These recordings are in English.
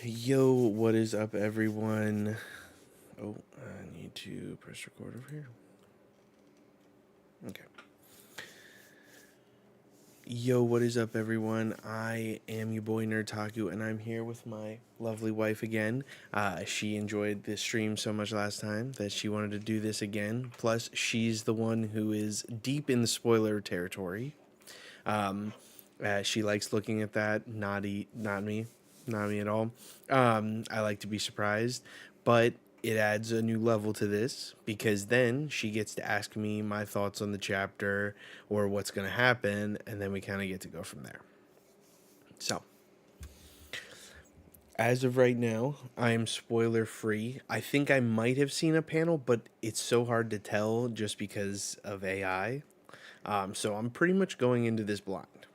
Yo, what is up, everyone? Oh, I need to press record over here. Okay. Yo, what is up, everyone? I am your boy Nerdtaku, and I'm here with my lovely wife again. She enjoyed this stream so much last time that she wanted to do this again. Plus, she's the one who is deep in the spoiler territory. She likes looking at that. Not me. Not me at all. I like to be surprised, but it adds a new level to this because then she gets to ask me my thoughts on the chapter or what's going to happen, and then we kind of get to go from there. So, as of right now, I am spoiler free. I think I might have seen a panel, but it's so hard to tell just because of AI. So, I'm pretty much going into this blind.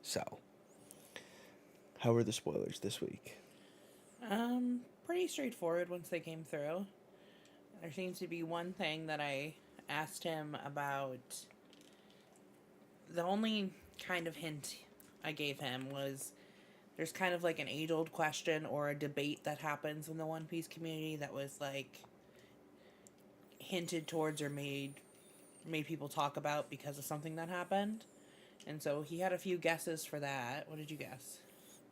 So, how are the spoilers this week? Pretty straightforward once they came through. There seems to be one thing that I asked him about. The only kind of hint I gave him was there's kind of like an age-old question or a debate that happens in the One Piece community that was like hinted towards or made people talk about because of something that happened. And so he had a few guesses for that. What did you guess?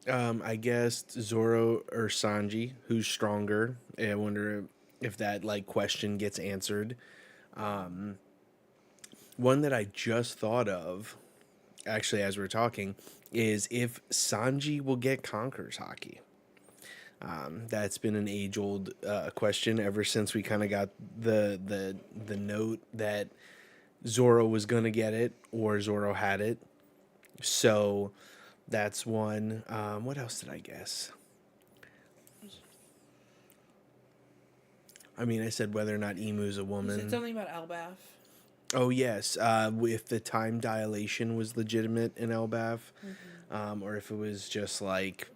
I guessed Zoro or Sanji, who's stronger. I wonder if that like question gets answered. One that I just thought of, actually, as we're talking, is if Sanji will get Conqueror's Haki. That's been an age-old question ever since we kind of got the note that Zoro was gonna get it or Zoro had it. So that's one. What else did I guess? I mean, I said whether or not Emu's a You woman. said something about Elbaf. Oh, yes. If the time dilation was legitimate in Elbaf, or if it was just like,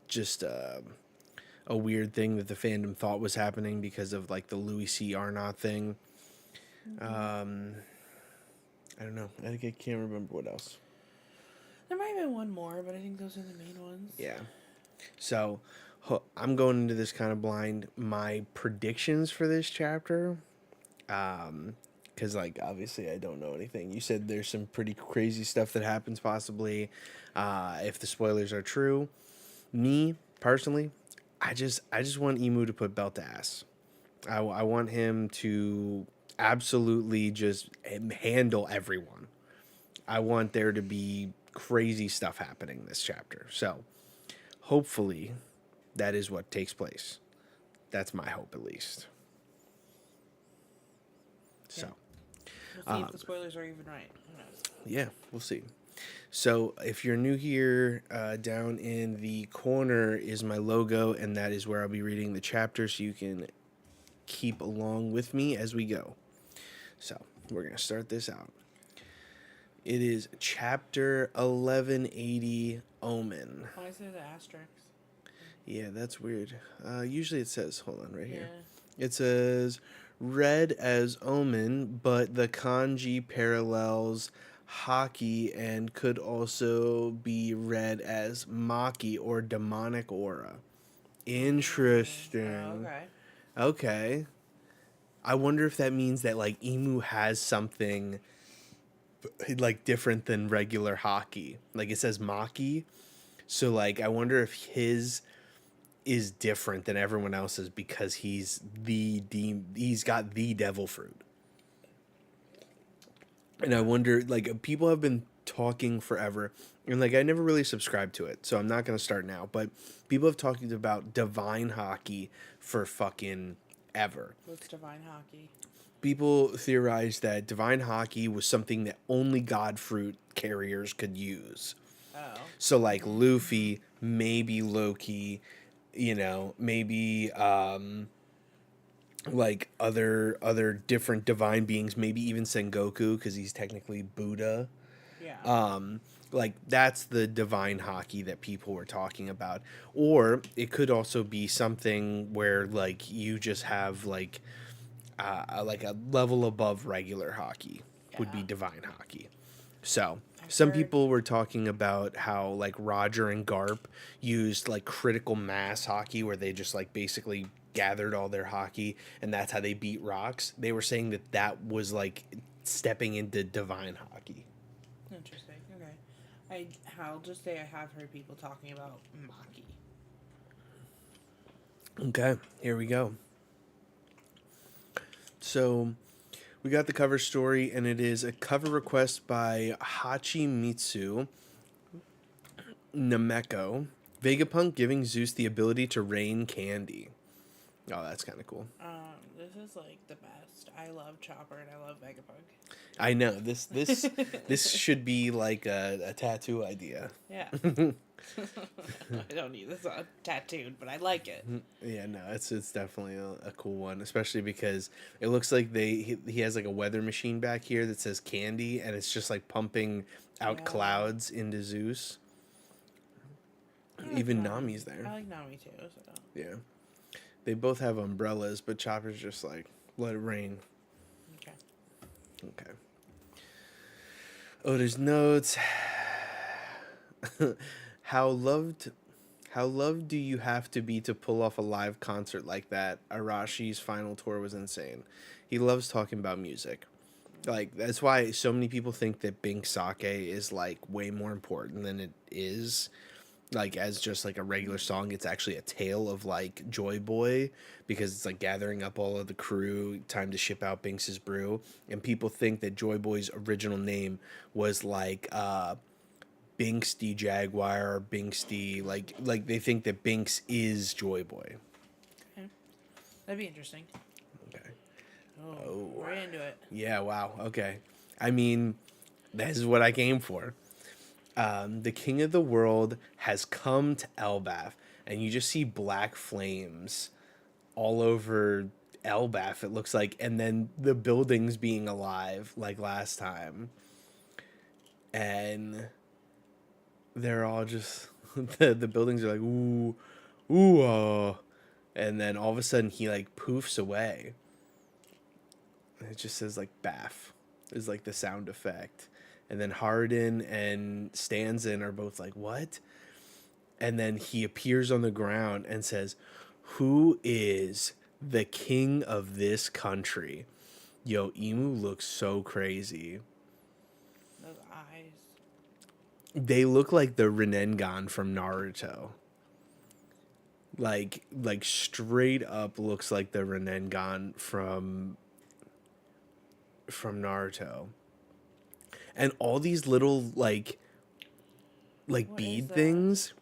just a weird thing that the fandom thought was happening because of like the Louis C. Arnott thing. I don't know. I can't remember what else. There might have been one more, but I think those are the main ones. Yeah. So I'm going into this kind of blind. My predictions for this chapter, because like obviously I don't know anything. You said there's some pretty crazy stuff that happens possibly, if the spoilers are true. Me personally, I just want Emu to put belt to ass. I want him to absolutely just handle everyone. I want there to be crazy stuff happening this chapter. So hopefully that is what takes place. That's my hope, at least. So, We'll see if the spoilers are even right. Who knows? yeah, we'll see. So, if you're new here, down in the corner is my logo, and that is where I'll be reading the chapter so you can keep along with me as we go. So, we're going to start this out. It is chapter 1180, Omen. Why is there the asterisk? Yeah, that's weird. Usually it says, hold on, right here. Yeah. It says, read as Omen, but the kanji parallels Haki and could also be read as Maki or demonic aura. Interesting. Okay. Okay. I wonder if that means that like Emu has something like different than regular Haki. Like it says Maki. So like I wonder if his is different than everyone else's because he's got the devil fruit. And I wonder, like, people have been talking forever, and like I never really subscribed to it, so I'm not gonna start now. But people have talked about divine Haki for fucking ever. What's divine Haki? People theorized that divine Haki was something that only god fruit carriers could use. Oh. So like Luffy, maybe Loki, maybe like other different divine beings, maybe even Sengoku because he's technically Buddha. Yeah. Like that's the divine Haki that people were talking about. Or it could also be something where like you just have like a level above regular Haki would be divine Haki. So I've some heard. people were talking about how like Roger and Garp used like critical mass hockey where they just like basically gathered all their hockey and that's how they beat rocks. They were saying that that was like stepping into divine hockey. Interesting. Okay. I'll just say I have heard people talking about Maki. Okay, here we go. So we got the cover story, and it is a cover request by Hachimitsu Nameko. Vegapunk giving Zeus the ability to rain candy. Oh, that's kind of cool. This is like the best. I love Chopper and I love Vegapunk. I know this should be like a tattoo idea. Yeah. I don't need this on tattooed, but I like it. Yeah, no, it's definitely a cool one, especially because it looks like he has like a weather machine back here that says candy, and it's just like pumping out clouds into Zeus. Even Nami's there. I like Nami too. So. Yeah, they both have umbrellas, but Chopper's just like let it rain. Okay. Okay. Oda's notes. How loved do you have to be to pull off a live concert like that? Arashi's final tour was insane. He loves talking about music. Like that's why so many people think that Bink Sake is like way more important than it is. Like as just like a regular song, it's actually a tale of like Joy Boy because it's like gathering up all of the crew, time to ship out Binks's brew, and people think that Joy Boy's original name was like Binks D Jaguar or Binks D like they think that Binks is Joy Boy. Okay. That'd be interesting. Okay. Oh, we're into it. Yeah, wow. Okay. I mean, that is what I came for. The king of the world has come to Elbaf, and you just see black flames all over Elbaf, it looks like, and then the buildings being alive like last time. And they're all just, the buildings are like, ooh, ooh, and then all of a sudden he like poofs away. And it just says like Baff is like the sound effect. And then Hardin and Stanzin are both like, what? And then he appears on the ground and says, who is the king of this country? Yo, Emu looks so crazy. Those eyes. They look like the Renengan from Naruto. Like straight up looks like the Renengan from Naruto. And all these little like What bead things.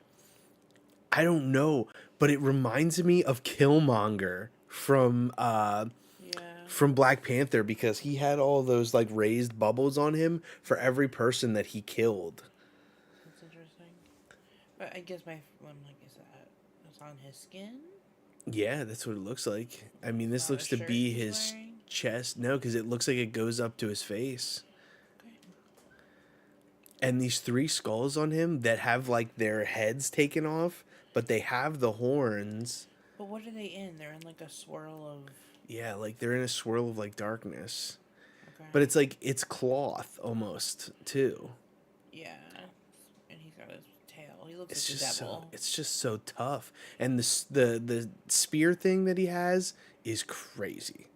I don't know, but it reminds me of Killmonger from Black Panther because he had all those like raised bubbles on him for every person that he killed. That's interesting. But I guess I'm like, is that it's on his skin? Yeah, that's what it looks like. I mean, this looks to be his chest. No, because it looks like it goes up to his face. And these 3 skulls on him that have like their heads taken off, but they have the horns. But what are they in? They're in like a swirl of... Yeah, like they're in a swirl of like darkness. Okay. But it's like, it's cloth almost too. Yeah. And he's got his tail. He looks It's like just the devil. so, it's just so tough. And the spear thing that he has is crazy.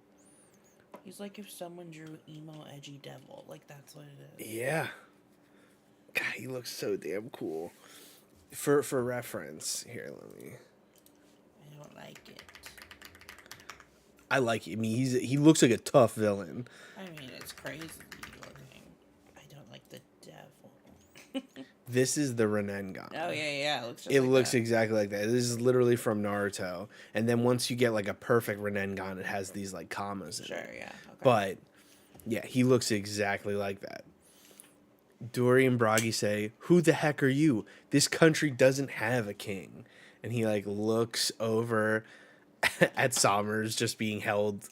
He's like if someone drew emo edgy devil. Like that's what it is. Yeah. God, he looks so damn cool. For reference, here, let me. I don't like it. I like it. I mean, he looks like a tough villain. I mean, it's crazy looking. I don't like the devil. This is the Renengan. Oh yeah. It looks exactly like that. This is literally from Naruto. And then once you get like a perfect Renengan, it has these like commas in it. Sure, yeah. Okay. But yeah, he looks exactly like that. Dory and Bragi say, who the heck are you? This country doesn't have a king. And he like looks over at Sommers just being held.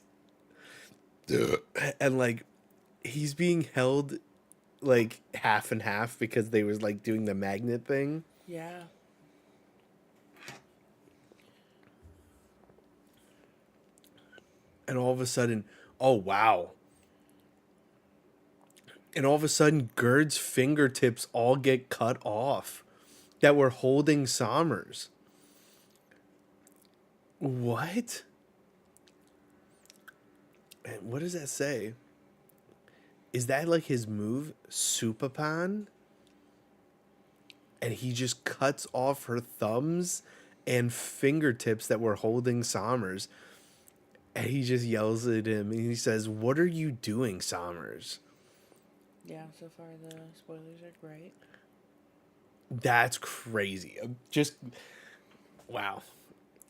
And like he's being held like half and half because they was like doing the magnet thing. Yeah. And all of a sudden, oh wow. And all of a sudden, Gerd's fingertips all get cut off that were holding Sommers. What? And what does that say? Is that like his move, Supapan? And he just cuts off her thumbs and fingertips that were holding Sommers. And he just yells at him and he says, "What are you doing, Sommers?" Yeah, so far the spoilers are great. That's crazy. Just, wow.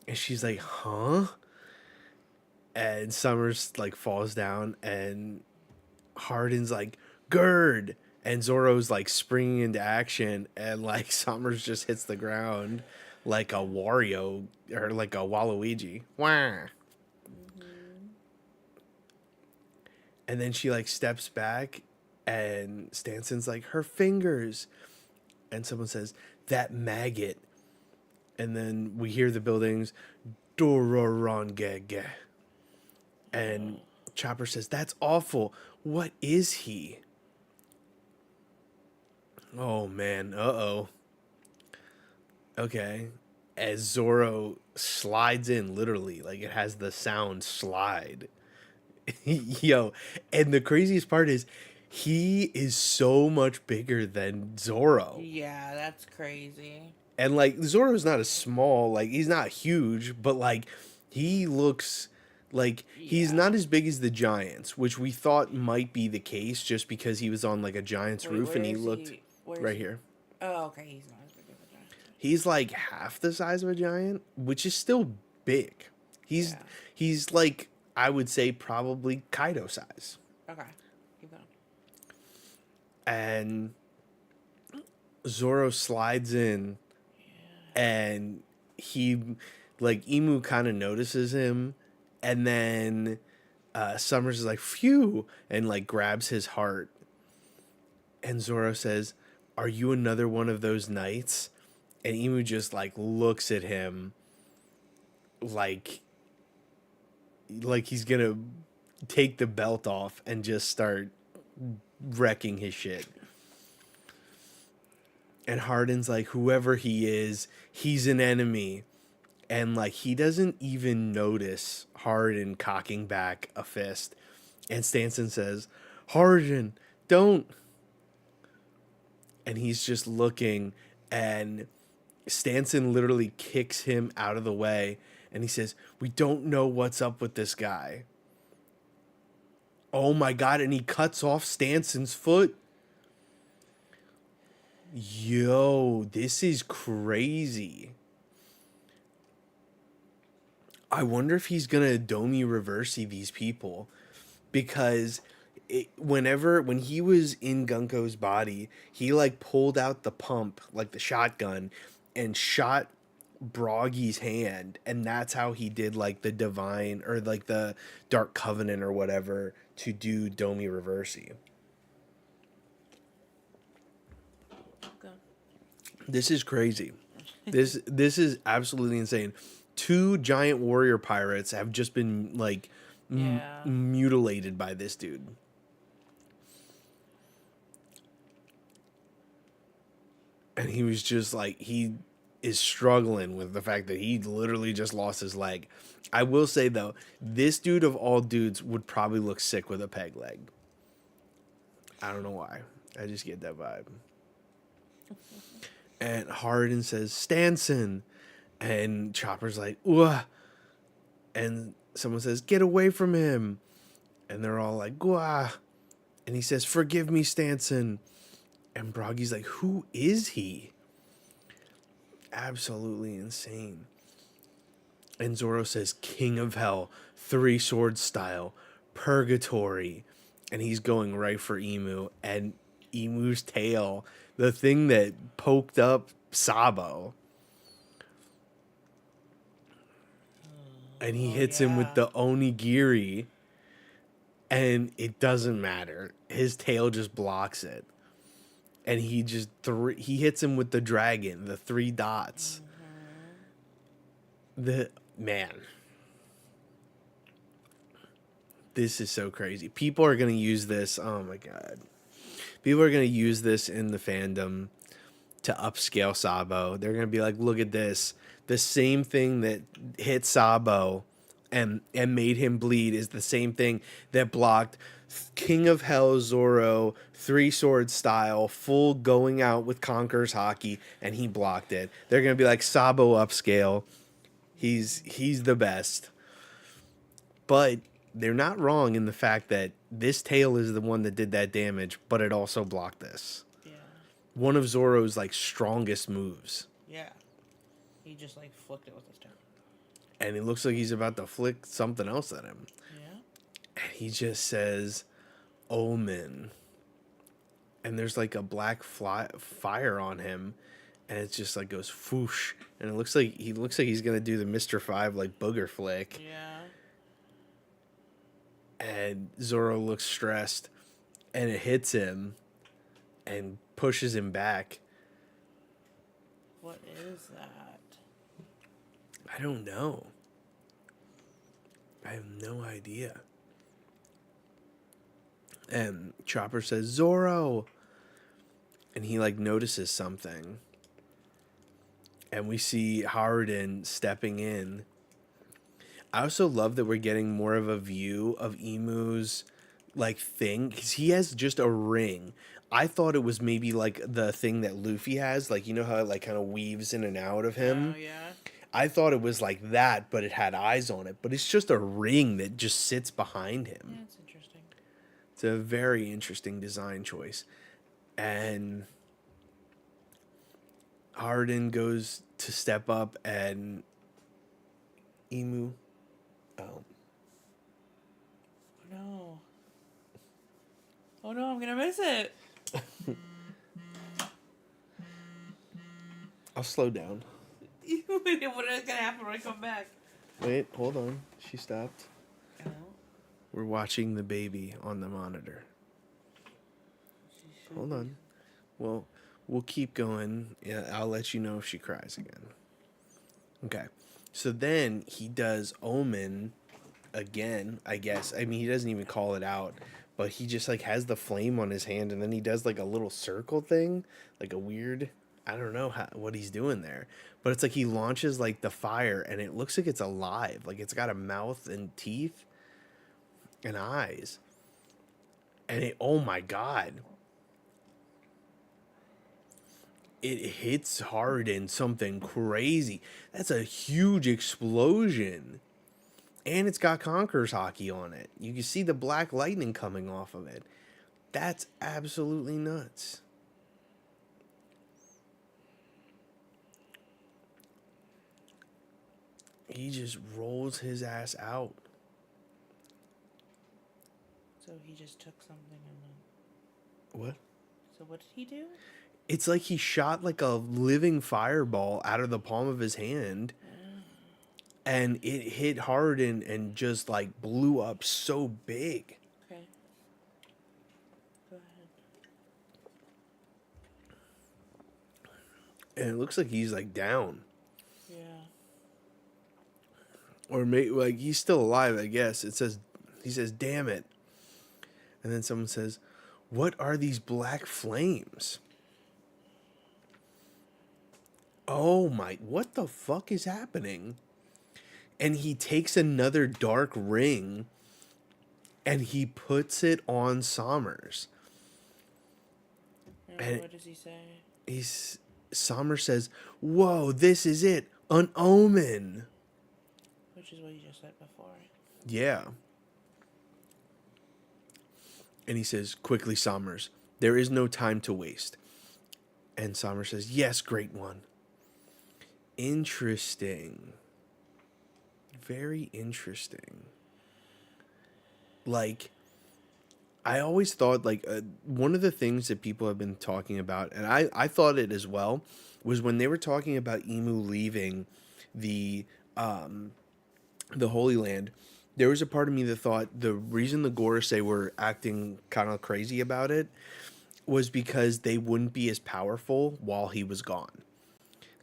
And she's like, "Huh?" And Summers like falls down and Hardin's like, "Gerd." And Zoro's like springing into action and like Summers just hits the ground like a Wario or like a Waluigi. Wah. And then she like steps back and Stanson's like, "Her fingers." And someone says, "That maggot." And then we hear the buildings, Dororongege. And Chopper says, "That's awful. What is he?" Oh man, uh-oh. Okay. As Zoro slides in, literally, like it has the sound slide. Yo, and the craziest part is he is so much bigger than Zoro. Yeah, that's crazy. And like Zoro's not a small, like he's not huge, but like he looks like he's Yeah. not as big as the Giants, which we thought might be the case just because he was on like a Giant's Wait, roof and where he is looked he? Where is right he? here. Oh, okay, he's not as big as a giant. He's like half the size of a giant, which is still big. He's Yeah. he's like I would say probably Kaido size. Okay, keep going. And Zoro slides in and he like Emu kind of notices him and then Summers is like phew and like grabs his heart and Zoro says, "Are you another one of those knights?" And Emu just like looks at him like he's gonna take the belt off and just start wrecking his shit. And Hardin's like, "Whoever he is, he's an enemy." And like he doesn't even notice Hardin cocking back a fist. And Stanson says, "Hardin, don't." And he's just looking and Stanson literally kicks him out of the way and he says, "We don't know what's up with this guy." Oh my god, and he cuts off Stanson's foot. Yo, this is crazy. I wonder if he's gonna Domi Reversi these people because when he was in Gunko's body, he like pulled out the pump, like the shotgun, and shot Broggy's hand, and that's how he did like the divine or like the Dark Covenant or whatever to do Domi Reversi. Go. This is crazy. This is absolutely insane. 2 giant warrior pirates have just been like Yeah. mutilated by this dude. And he was just like he is struggling with the fact that he literally just lost his leg. I will say though, this dude of all dudes would probably look sick with a peg leg. I don't know why. I just get that vibe. And Hardin says, "Stanson." And Chopper's like, "Ugh." And someone says, "Get away from him." And they're all like, "Gwa." And he says, "Forgive me, Stanson." And Broggy's like, "Who is he?" Absolutely insane. And Zoro says, "King of Hell, 3 sword style, purgatory." And he's going right for Emu. And Emu's tail, the thing that poked up Sabo. And he hits him with the onigiri. And it doesn't matter. His tail just blocks it. And he just he hits him with the dragon, the 3 dots. The man. This is so crazy. People are going to use this. Oh my god. People are gonna use this in the fandom to upscale Sabo. They're gonna be like, look at this. The same thing that hit Sabo and made him bleed is the same thing that blocked King of Hell Zoro, three sword style, full going out with Conqueror's Hockey, and he blocked it. They're gonna be like, Sabo upscale. He's the best. But they're not wrong in the fact that this tail is the one that did that damage, but it also blocked this. Yeah. One of Zoro's like strongest moves. Yeah. He just like flicked it with his tongue. And it looks like he's about to flick something else at him. Yeah. And he just says, Omen. And there's like a black fire on him. And it just like goes whoosh. And it looks like he's gonna do the Mr. 5 like booger flick. Yeah. And Zoro looks stressed. And it hits him and pushes him back. What is that? I don't know. I have no idea. And Chopper says, Zoro! And he like notices something. And we see Harden stepping in. I also love that we're getting more of a view of Emu's like thing, because he has just a ring. I thought it was maybe like the thing that Luffy has, like, you know how it like kind of weaves in and out of him. Oh yeah. I thought it was like that, but it had eyes on it. But it's just a ring that just sits behind him. Yeah, it's interesting. It's a very interesting design choice. And Harden goes to step up, and Emu. Oh. No. Oh no, I'm gonna miss it. I'll slow down. What is gonna happen when I come back? Wait, hold on. She stopped. Oh. We're watching the baby on the monitor. Hold on. Well, we'll keep going. Yeah, I'll let you know if she cries again. Okay. So then he does Omen again, I guess. I mean, he doesn't even call it out, but he just like has the flame on his hand, and then he does like a little circle thing, like a weird, I don't know what he's doing there, but it's like he launches like the fire, and it looks like it's alive, like it's got a mouth and teeth and eyes, and it, oh my god, it hits hard in something crazy. That's a huge explosion. And it's got Conqueror's Hockey on it. You can see the black lightning coming off of it. That's absolutely nuts. He just rolls his ass out. So he just took something and then... What? So what did he do? It's like he shot like a living fireball out of the palm of his hand. And it hit hard and just like blew up so big. Okay. Go ahead. And it looks like he's like down. Yeah. Or maybe like he's still alive, I guess. He says, damn it. And then someone says, what are these black flames? Oh my, what the fuck is happening? And he takes another dark ring and he puts it on Sommers. And what does he say? Sommers says, whoa, this is it. An omen. Which is what you just said before. Yeah. And he says, quickly, Sommers, there is no time to waste. And Sommers says, yes, great one. Interesting. Very interesting. Like, I always thought, like, one of the things that people have been talking about, and I thought it as well, was when they were talking about Emu leaving the Holy Land, there was a part of me that thought the reason the Gorosei were acting kind of crazy about it was because they wouldn't be as powerful while he was gone.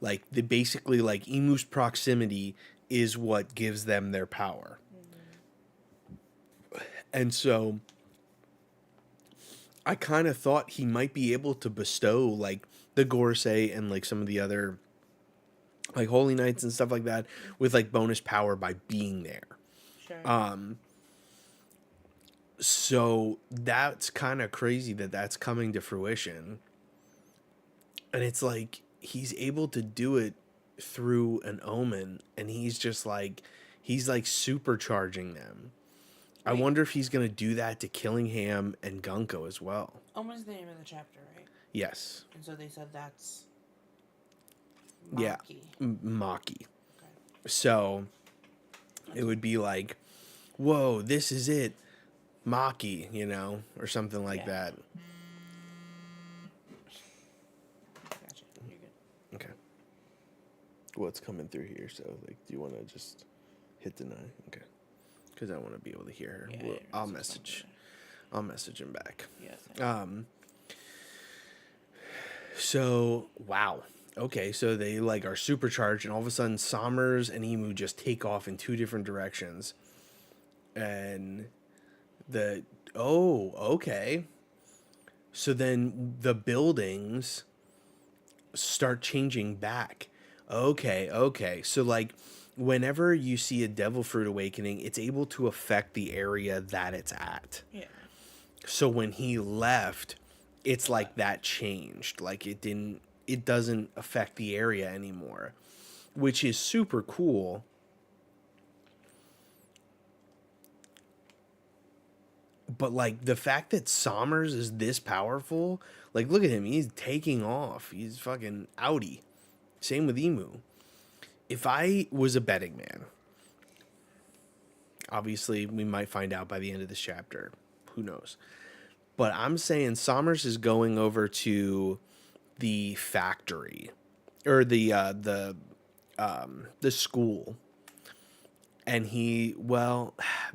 Like, basically, like, Emu's proximity is what gives them their power. Mm-hmm. And so I kind of thought he might be able to bestow like the Gorsei and like some of the other like Holy Knights and stuff like that with like bonus power by being there. Sure. So that's kind of crazy that that's coming to fruition. And it's like he's able to do it through an omen, and he's like supercharging them. I Wait, wonder if he's going to do that to Killingham and Gunko as well. Omen's the name of the chapter, right? Yes. And so they said that's Yeah. Maki. Maki. Okay. So it would be like, whoa, this is it. Maki, you know, or something like that. Gotcha. You're good. Okay. What's coming through here? So, like, do you want to just hit deny? Okay. Because I want to be able to hear her. Yeah, Well, yeah, I'll it's message. I'll message him back. Yes. So wow. Okay, so they like are supercharged, and all of a sudden, Sommers and Emu just take off in two different directions, and okay. So then the buildings start changing back. Okay. So like whenever you see a devil fruit awakening, it's able to affect the area that it's at. Yeah. So when he left, it's like that changed. Like it doesn't affect the area anymore, which is super cool. But like the fact that Sommers is this powerful, like look at him, he's taking off. He's fucking outie. Same with Emu. If I was a betting man, obviously we might find out by the end of this chapter. Who knows? But I'm saying Sommers is going over to the factory or the school. And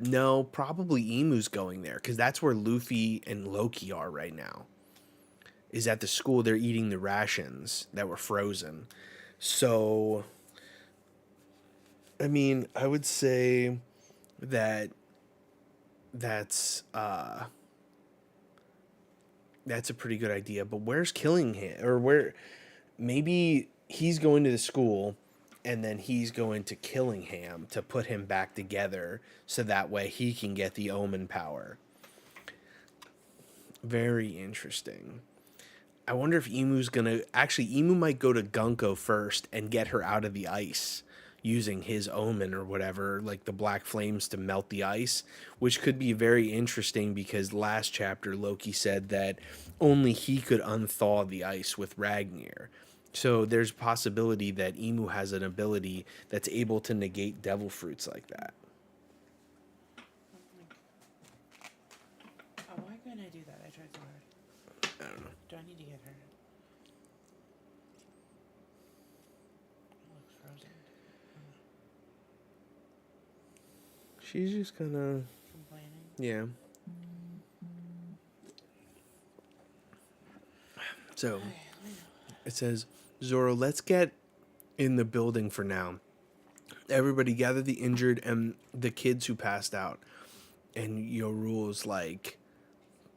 no, probably Emu's going there because that's where Luffy and Loki are right now. Is at the school. They're eating the rations that were frozen. So, I mean, I would say that that's a pretty good idea. But where's Killingham? Or where? Maybe he's going to the school and then he's going to Killingham to put him back together so that way he can get the omen power. Very interesting. I wonder if Emu's gonna... Actually, Emu might go to Gunko first and get her out of the ice using his omen or whatever, like the black flames to melt the ice, which could be very interesting because last chapter Loki said that only he could unthaw the ice with Ragnir. So there's a possibility that Emu has an ability that's able to negate devil fruits like that. Oh, why couldn't I do that? I tried so hard. I don't know. Do I need to get her? It looks frozen. She's just gonna... Complaining. Yeah. So, it says, Zoro, let's get in the building for now. Everybody gather the injured and the kids who passed out. And Yoru's like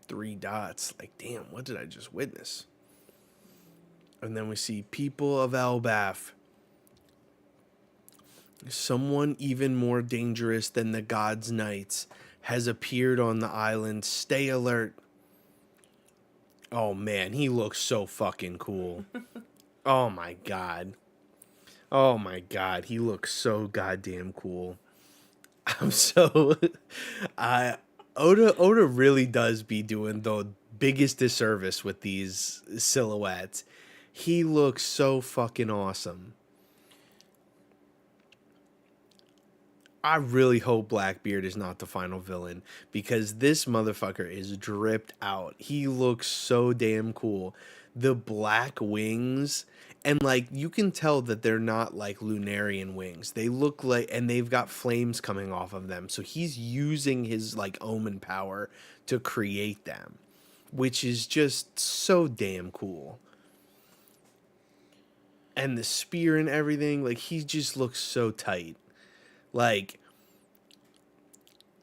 3 dots. Like, damn, what did I just witness? And then we see people of Elbaf. Someone even more dangerous than the God's Knights has appeared on the island. Stay alert. Oh, man, he looks so fucking cool. Oh, my God. Oh, my God. He looks so goddamn cool. I'm so... Oda really does be doing the biggest disservice with these silhouettes. He looks so fucking awesome. I really hope Blackbeard is not the final villain because this motherfucker is dripped out. He looks so damn cool. The black wings, and like you can tell that they're not like Lunarian wings. They look like, and they've got flames coming off of them. So he's using his like omen power to create them, which is just so damn cool. And the spear and everything, like he just looks so tight. Like,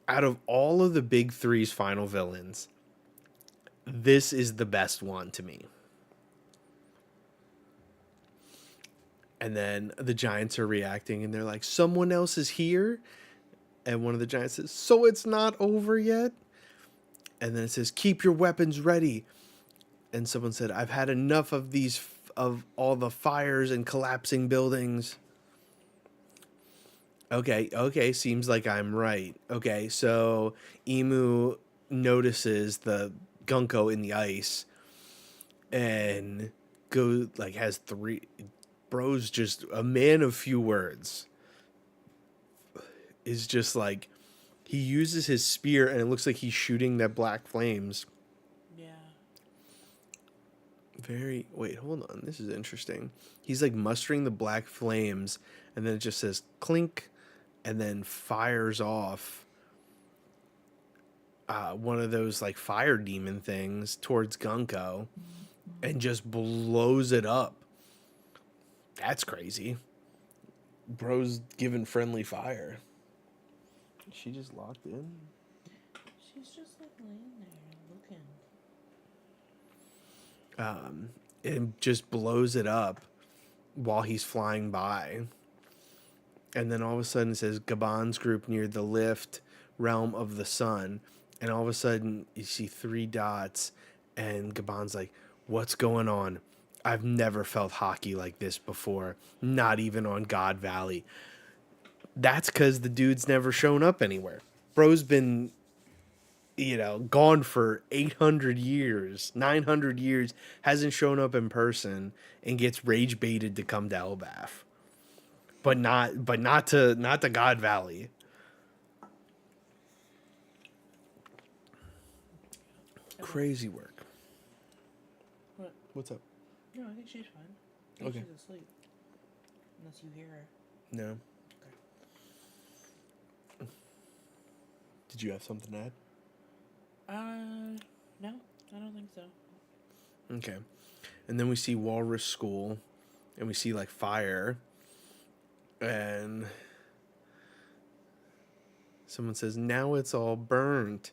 out of all of the big three's final villains, This is the best one to me. And then the giants are reacting and they're like, someone else is here. And one of the giants says, so it's not over yet? And then it says, keep your weapons ready. And someone said, I've had enough of these, of all the fires and collapsing buildings. Okay, seems like I'm right. Okay, so Emu notices the Gunko in the ice and has three. Bro's just a man of few words. Is just like, he uses his spear and it looks like he's shooting that black flames. Yeah. Wait, hold on. This is interesting. He's like mustering the black flames and then it just says clink and then fires off one of those like fire demon things towards Gunko and just blows it up. That's crazy. Bro's giving friendly fire. Is she just locked in? She's just like laying there looking. It just blows it up while he's flying by. And then all of a sudden it says Gaban's group near the lift realm of the sun. And all of a sudden you see 3 dots and Gaban's like, what's going on? I've never felt hockey like this before. Not even on God Valley. That's because the dude's never shown up anywhere. Bro's been, gone for 800 years, 900 years, hasn't shown up in person, and gets rage baited to come to Elbaf. But not to God Valley. Crazy work. What? What's up? No, I think she's fine. I think Okay. she's asleep. Unless you hear her. No. Did you have something to add? No, I don't think so. Okay. And then we see Walrus School, and we see, like, fire, and someone says, now it's all burnt.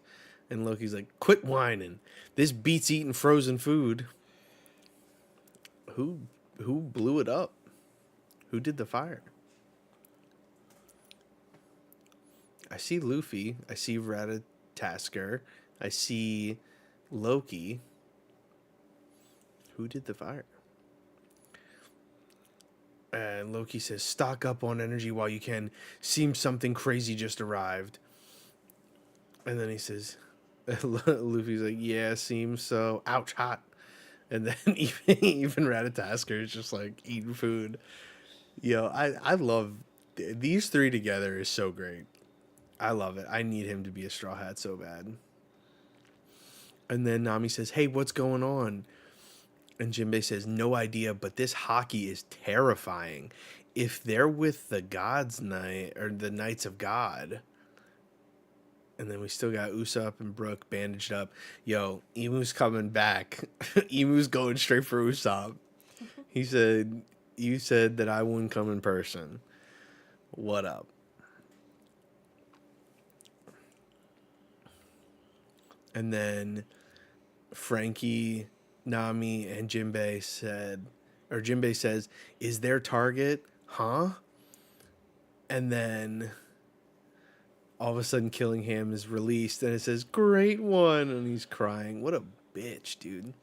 And Loki's like, quit whining. This beats eating frozen food. Who blew it up? Who did the fire? I see Luffy. I see Ratatasker. I see Loki. Who did the fire? And Loki says, stock up on energy while you can. Seems something crazy just arrived. And then he says, Luffy's like, yeah, seems so. Ouch, hot. And then even Ratatasker is just like eating food. I love these 3 together is so great. I love it. I need him to be a Straw Hat so bad. And then Nami says, hey, what's going on? And Jinbei says, no idea, but this hockey is terrifying. If they're with the God's Night, or the Knights of God. And then we still got Usopp and Brook bandaged up. Yo, Emu's coming back. Emu's going straight for Usopp. He said, you said that I wouldn't come in person. What up? And then Frankie, Nami, and Jinbei says, is their target? Huh? And then all of a sudden Killingham is released and it says, great one. And he's crying. What a bitch, dude.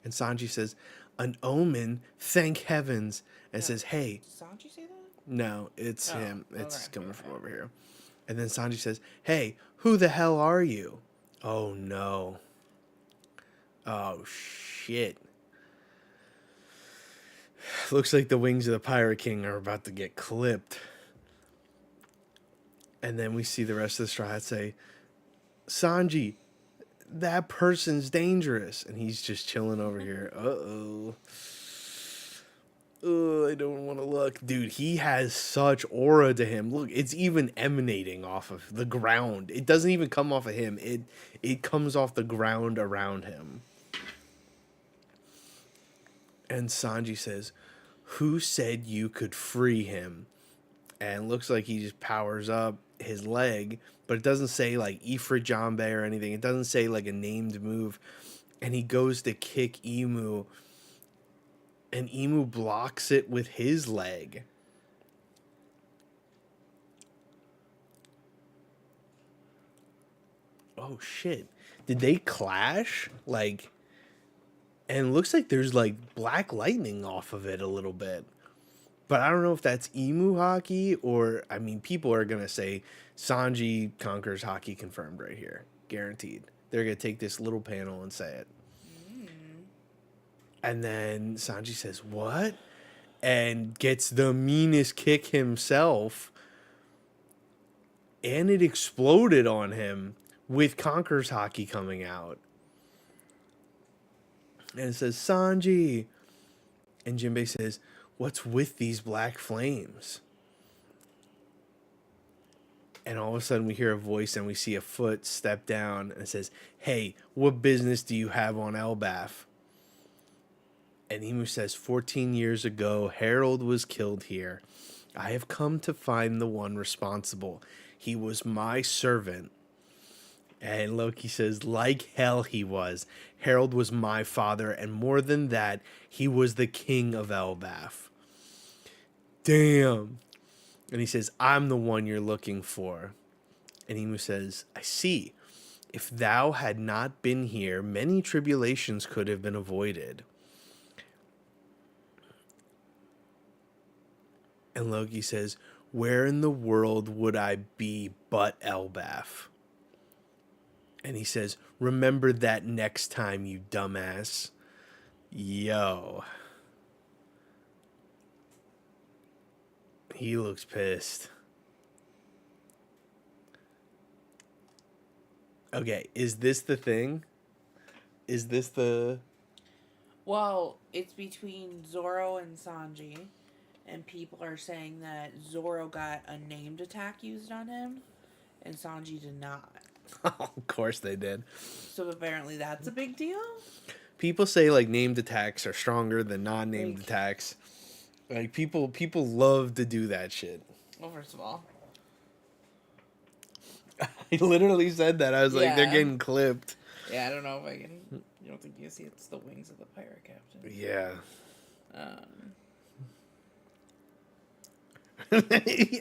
And Sanji says, an omen, thank heavens. And says, hey. Did Sanji say that? No, it's him. It's okay. coming from over here. And then Sanji says, hey, who the hell are you? Oh, no. Oh, shit. Looks like the wings of the Pirate King are about to get clipped. And then we see the rest of the Straw Hats say, Sanji, that person's dangerous. And he's just chilling over here. Uh-oh. Oh, I don't want to look. Dude, he has such aura to him. Look, it's even emanating off of the ground. It doesn't even come off of him. It comes off the ground around him. And Sanji says, who said you could free him? And it looks like he just powers up his leg, but it doesn't say like Ifrit Jambe or anything. It doesn't say like a named move. and he goes to kick Emu, and Emu blocks it with his leg. Oh shit. Did they clash? Like, and it looks like there's like black lightning off of it a little bit. But I don't know if that's Emu Hockey or, I mean, people are going to say Sanji conquers Hockey confirmed right here. Guaranteed. They're going to take this little panel and say it. And then Sanji says, what? And gets the meanest kick himself. And it exploded on him with Conqueror's Hockey coming out. And it says, Sanji. And Jinbei says, what's with these black flames? And all of a sudden we hear a voice and we see a foot step down and it says, hey, what business do you have on Elbaf? And Emu says, 14 years ago, Harold was killed here. I have come to find the one responsible. He was my servant. And Loki says, like hell he was. Harold was my father, and more than that, he was the king of Elbaf. Damn. And he says, I'm the one you're looking for. And Emu says, I see. If thou had not been here, many tribulations could have been avoided. And Loki says, where in the world would I be but Elbaf? And he says, remember that next time, you dumbass. Yo. He looks pissed. Okay, is this the thing? Is this the... Well, it's between Zoro and Sanji. And people are saying that Zoro got a named attack used on him. And Sanji did not. Of course they did. So apparently that's a big deal? People say, like, named attacks are stronger than non-named attacks. Like, people love to do that shit. Well, first of all. I literally said that. I was like, they're getting clipped. Yeah, I don't know if I can... You don't think you see it's the wings of the pirate captain? Yeah.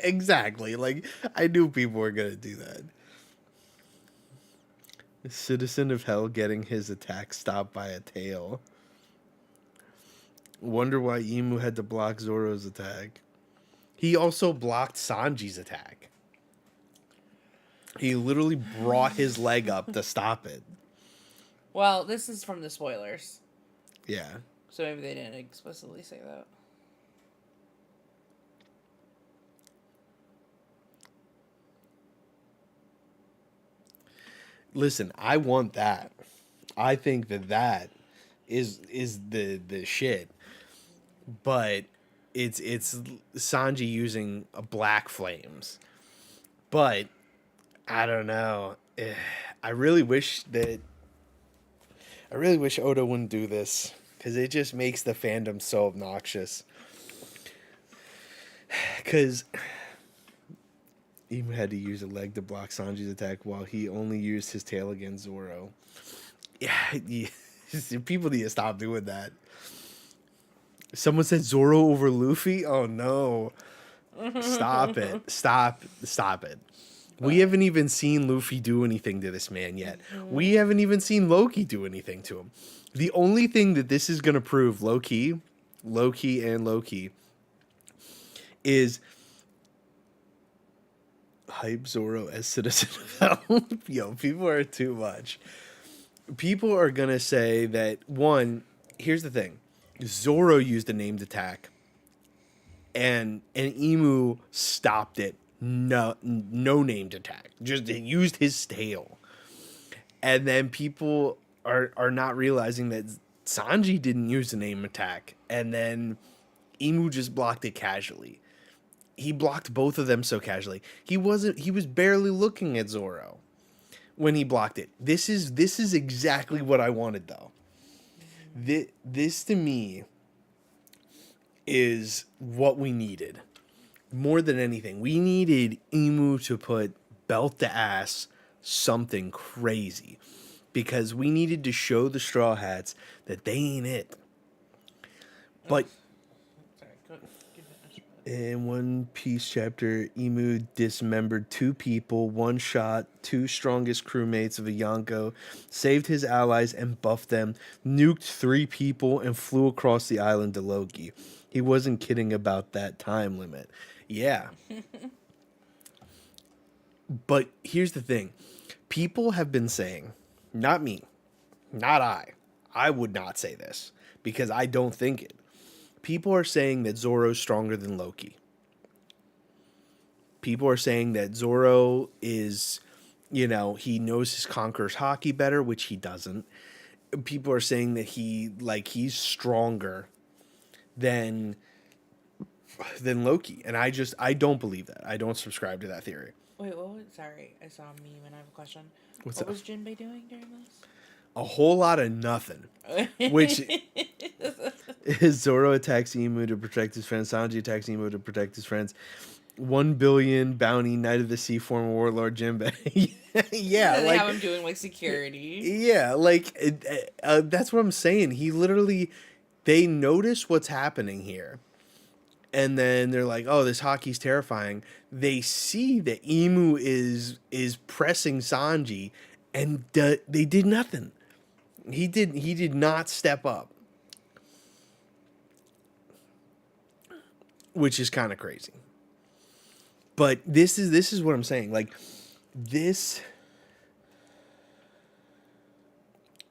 Exactly. Like, I knew people were going to do that. The citizen of hell getting his attack stopped by a tail. Wonder why Emu had to block Zoro's attack. He also blocked Sanji's attack. He literally brought his leg up to stop it. Well, this is from the spoilers. Yeah. So maybe they didn't explicitly say that. Listen, I want that. I think that is the shit. But it's Sanji using black flames. But I don't know. I really wish Oda wouldn't do this, because it just makes the fandom so obnoxious. Because Emu had to use a leg to block Sanji's attack while he only used his tail against Zoro. Yeah, people need to stop doing that. Someone said Zoro over Luffy? Oh no. Stop it. Stop it. We haven't even seen Luffy do anything to this man yet. We haven't even seen Loki do anything to him. The only thing that this is going to prove, Loki, is hype Zoro as Citizen of Hell. Yo, people are too much. People are going to say that, one, here's the thing. Zoro used a named attack, and Emu stopped it. No named attack. Just used his tail. And then people are not realizing that Sanji didn't use a name attack. And then Emu just blocked it casually. He blocked both of them so casually. He was barely looking at Zoro when he blocked it. This is exactly what I wanted, though. This to me is what we needed. More than anything, we needed Emu to put belt to ass something crazy. because we needed to show the Straw Hats that they ain't it. But Sorry, go finish. in One Piece chapter, Emu dismembered 2 people, one shot 2 strongest crewmates of a Yonko, saved his allies and buffed them, nuked 3 people, and flew across the island to Loki. He wasn't kidding about that time limit. Yeah. But here's the thing. People have been saying, not me, not I would not say this because I don't think it. People are saying that Zoro's stronger than Loki. People are saying that Zoro is, he knows his Conqueror's hockey better, which he doesn't. People are saying that he's stronger than Loki, and I don't believe that. I don't subscribe to that theory. Wait, what was... Sorry, I saw a meme and I have a question. What's what that? was Jinbei doing during this? A whole lot of nothing. Which is Zoro attacks Emu to protect his friends. Sanji attacks Emu to protect his friends. 1 billion bounty, Knight of the Sea, former warlord Jinbei. Yeah, they like have him doing like security. Yeah, like that's what I'm saying. They notice what's happening here. And then they're like, "Oh, this hockey's terrifying." They see that Emu is pressing Sanji, and they did nothing. He did not step up, which is kind of crazy. But this is what I'm saying. Like this,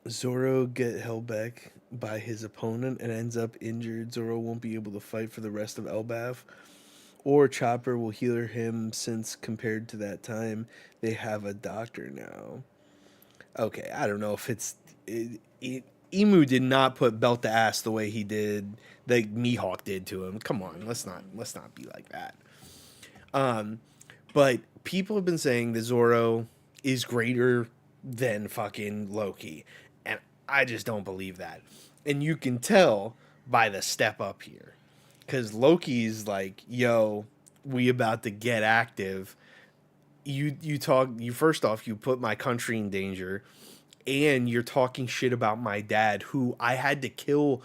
Zoro get held back by his opponent and ends up injured. Zoro won't be able to fight for the rest of Elbaf. Or Chopper will heal him since compared to that time, they have a doctor now. Okay, I don't know if Emu did not put belt to ass the way he did, like Mihawk did to him. Come on, let's not be like that. But people have been saying that Zoro is greater than fucking Loki, and I just don't believe that. And you can tell by the step up here, because Loki's like, "Yo, we about to get active." You first off, you put my country in danger, and you're talking shit about my dad, who I had to kill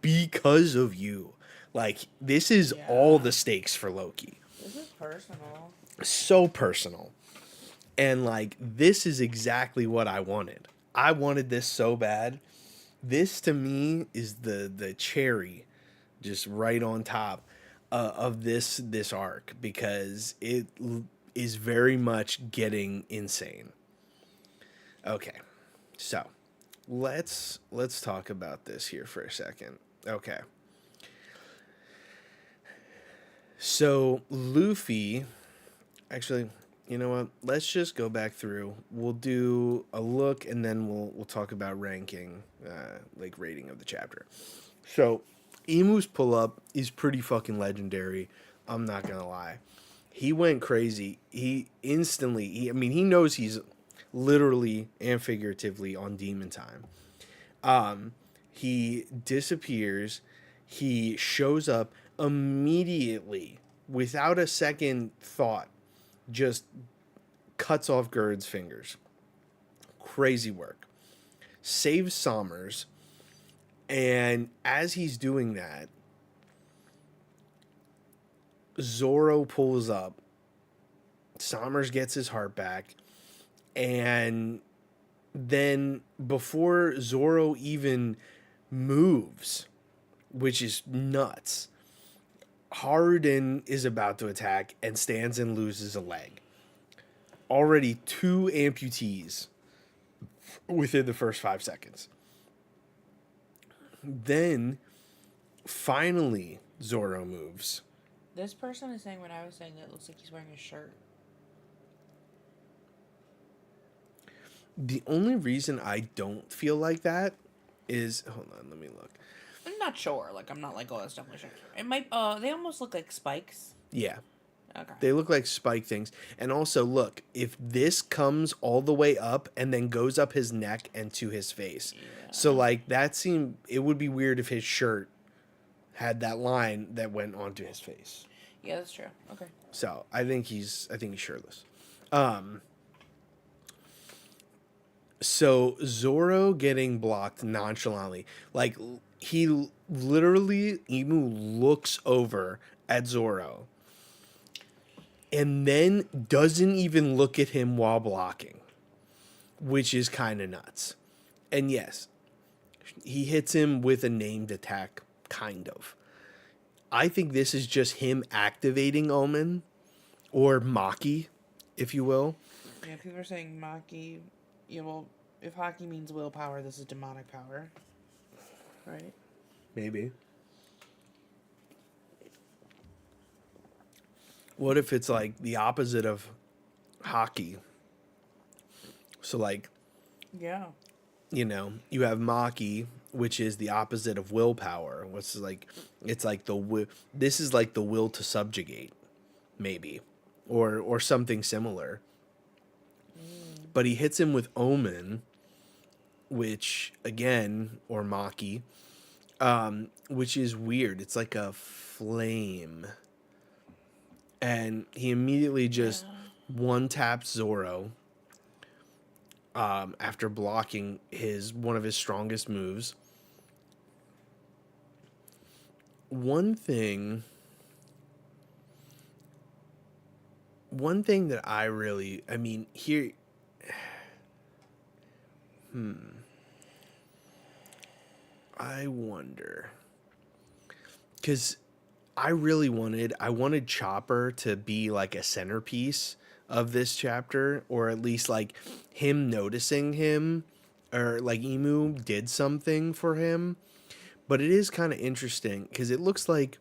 because of you. Like, this is all the stakes for Loki. This is personal. So personal. And like, this is exactly what I wanted. I wanted this so bad. This to me is the cherry just right on top of this arc, because it is very much getting insane. Okay. So, let's talk about this here for a second. Okay. So, Luffy, actually, you know what? Let's just go back through. We'll do a look, and then we'll talk about ranking, like rating of the chapter. So, Emu's pull up is pretty fucking legendary. I'm not gonna lie. He went crazy. He knows he's literally and figuratively on demon time. He disappears. He shows up immediately without a second thought. Just cuts off Gerd's fingers. Crazy work. Saves Sommers. And as he's doing that, Zoro pulls up. Sommers gets his heart back. And then before Zoro even moves, which is nuts, Harden is about to attack and stands and loses a leg. Already 2 amputees within the first 5 seconds. Then, finally, Zoro moves. This person is saying what I was saying. It looks like he's wearing a shirt. The only reason I don't feel like that is... Hold on, let me look. I'm not sure. Like, I'm not like, oh, that's definitely shirt. It might... they almost look like spikes. Yeah. Okay. They look like spike things. And also, look, if this comes all the way up and then goes up his neck and to his face. Yeah. So, like, it would be weird if his shirt had that line that went onto his face. Yeah, that's true. Okay. So, I think he's shirtless. So Zoro getting blocked nonchalantly, like he literally Emu looks over at Zoro and then doesn't even look at him while blocking, which is kind of nuts. And yes, he hits him with a named attack, kind of. I think this is just him activating Omen or Maki, if you will. Yeah, people are saying Maki. Yeah, well, if hockey means willpower, this is demonic power, right? Maybe. What if it's like the opposite of hockey? So, like, Yeah. you have Maki, which is the opposite of willpower. It's like this is like the will to subjugate, maybe, or something similar. But he hits him with Omen, which again, or Maki, which is weird. It's like a flame, and he immediately just one taps Zoro. After blocking one of his strongest moves. One thing that I mean, here, I wonder, because I wanted Chopper to be like a centerpiece of this chapter, or at least like him noticing him, or like Emu did something for him. But it is kind of interesting because it looks like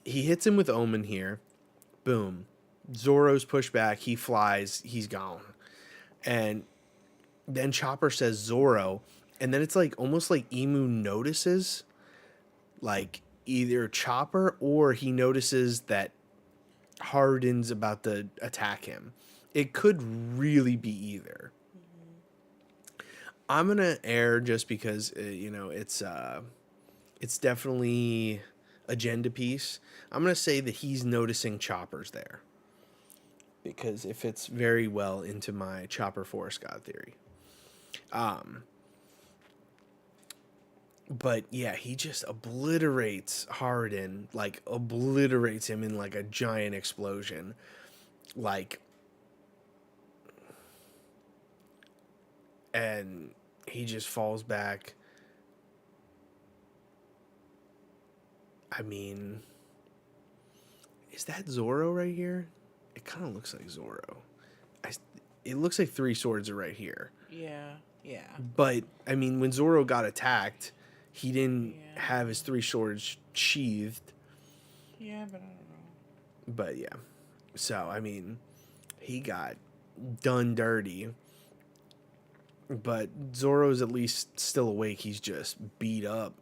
he hits him with Omen here. Boom. Zoro's pushed back. He flies. He's gone. And then Chopper says Zoro. And then it's like almost like Emu notices like either Chopper or he notices that Hardin's about to attack him. It could really be either. I'm going to err just because, it's definitely agenda piece. I'm going to say that he's noticing Chopper's there. Because it fits very well into my Chopper Forest God theory. But yeah, he just obliterates Hardin, like obliterates him in like a giant explosion. Like, and he just falls back. I mean, is that Zoro right here? It kind of looks like Zoro. It looks like three swords are right here. Yeah. Yeah. But, I mean, when Zoro got attacked, he didn't Yeah. have his three swords sheathed. Yeah, but I don't know. But, yeah. So, I mean, he got done dirty. But Zoro's at least still awake. He's just beat up.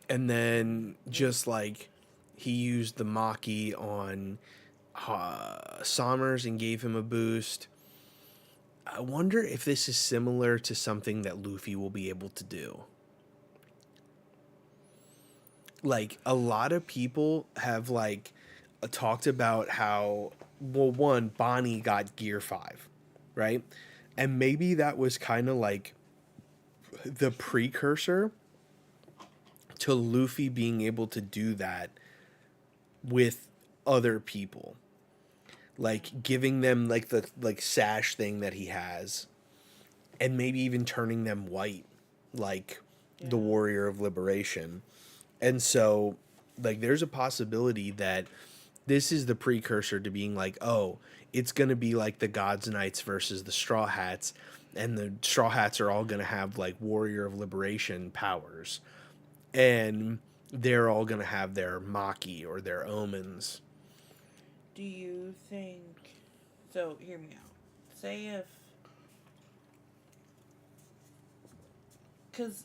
And then just like he used the Maki on Sommers and gave him a boost. I wonder if this is similar to something that Luffy will be able to do. Like, a lot of people have like talked about how, well, one, Bonnie got Gear 5, right? And maybe that was kind of like the precursor to Luffy being able to do that with other people, like giving them like the like sash thing that he has, and maybe even turning them white, like the Warrior of Liberation. And so, like, there's a possibility that this is the precursor to being like, oh, it's gonna be like the Gods Knights versus the Straw Hats, and the Straw Hats are all gonna have like Warrior of Liberation powers, and they're all gonna have their Maki or their omens. Do you think... So, hear me out. Say if... Because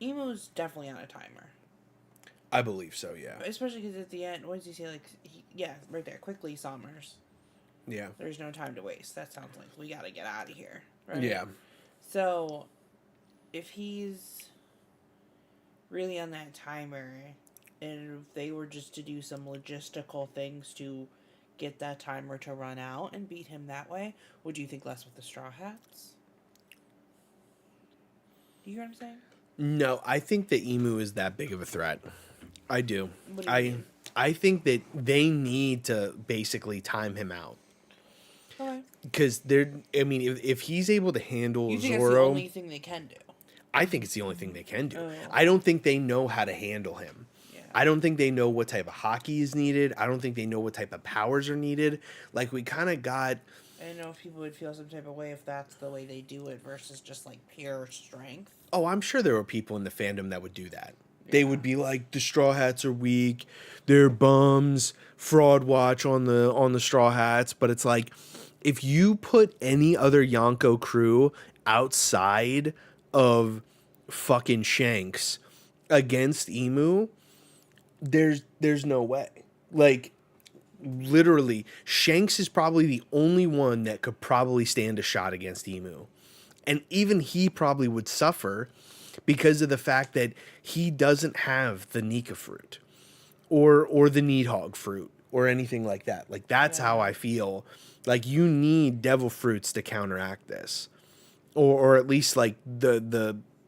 Emu's definitely on a timer. I believe so, yeah. Especially because at the end, what does he say? Like, right there. Quickly, Sommers. Yeah. There's no time to waste. That sounds like we gotta get out of here. Right? Yeah. So, if he's really on that timer, and if they were just to do some logistical things to get that timer to run out and beat him that way? Would you think less with the Straw Hats? Do you hear what I'm saying? No, I think the Emu is that big of a threat. I do. What do you I mean? I think that they need to basically time him out. Okay. Because they're, I mean, if he's able to handle You think it's the Zoro, only thing they can do? I think it's the only thing they can do. Oh. I don't think they know how to handle him. Yeah. I don't think they know what type of hockey is needed. I don't think they know what type of powers are needed. Like, we kind of got. I don't know if people would feel some type of way if that's the way they do it versus just like pure strength. Oh, I'm sure there are people in the fandom that would do that. They Yeah. would be like, the Straw Hats are weak, they're bums, fraud watch on the Straw Hats. But it's like, if you put any other Yonko crew outside of fucking Shanks against Emu, there's no way. Like, literally, Shanks is probably the only one that could probably stand a shot against Emu. And even he probably would suffer because of the fact that he doesn't have the Nika fruit or the Needhog fruit or anything like that. Like, that's how I feel. Like, you need devil fruits to counteract this. Or at least like the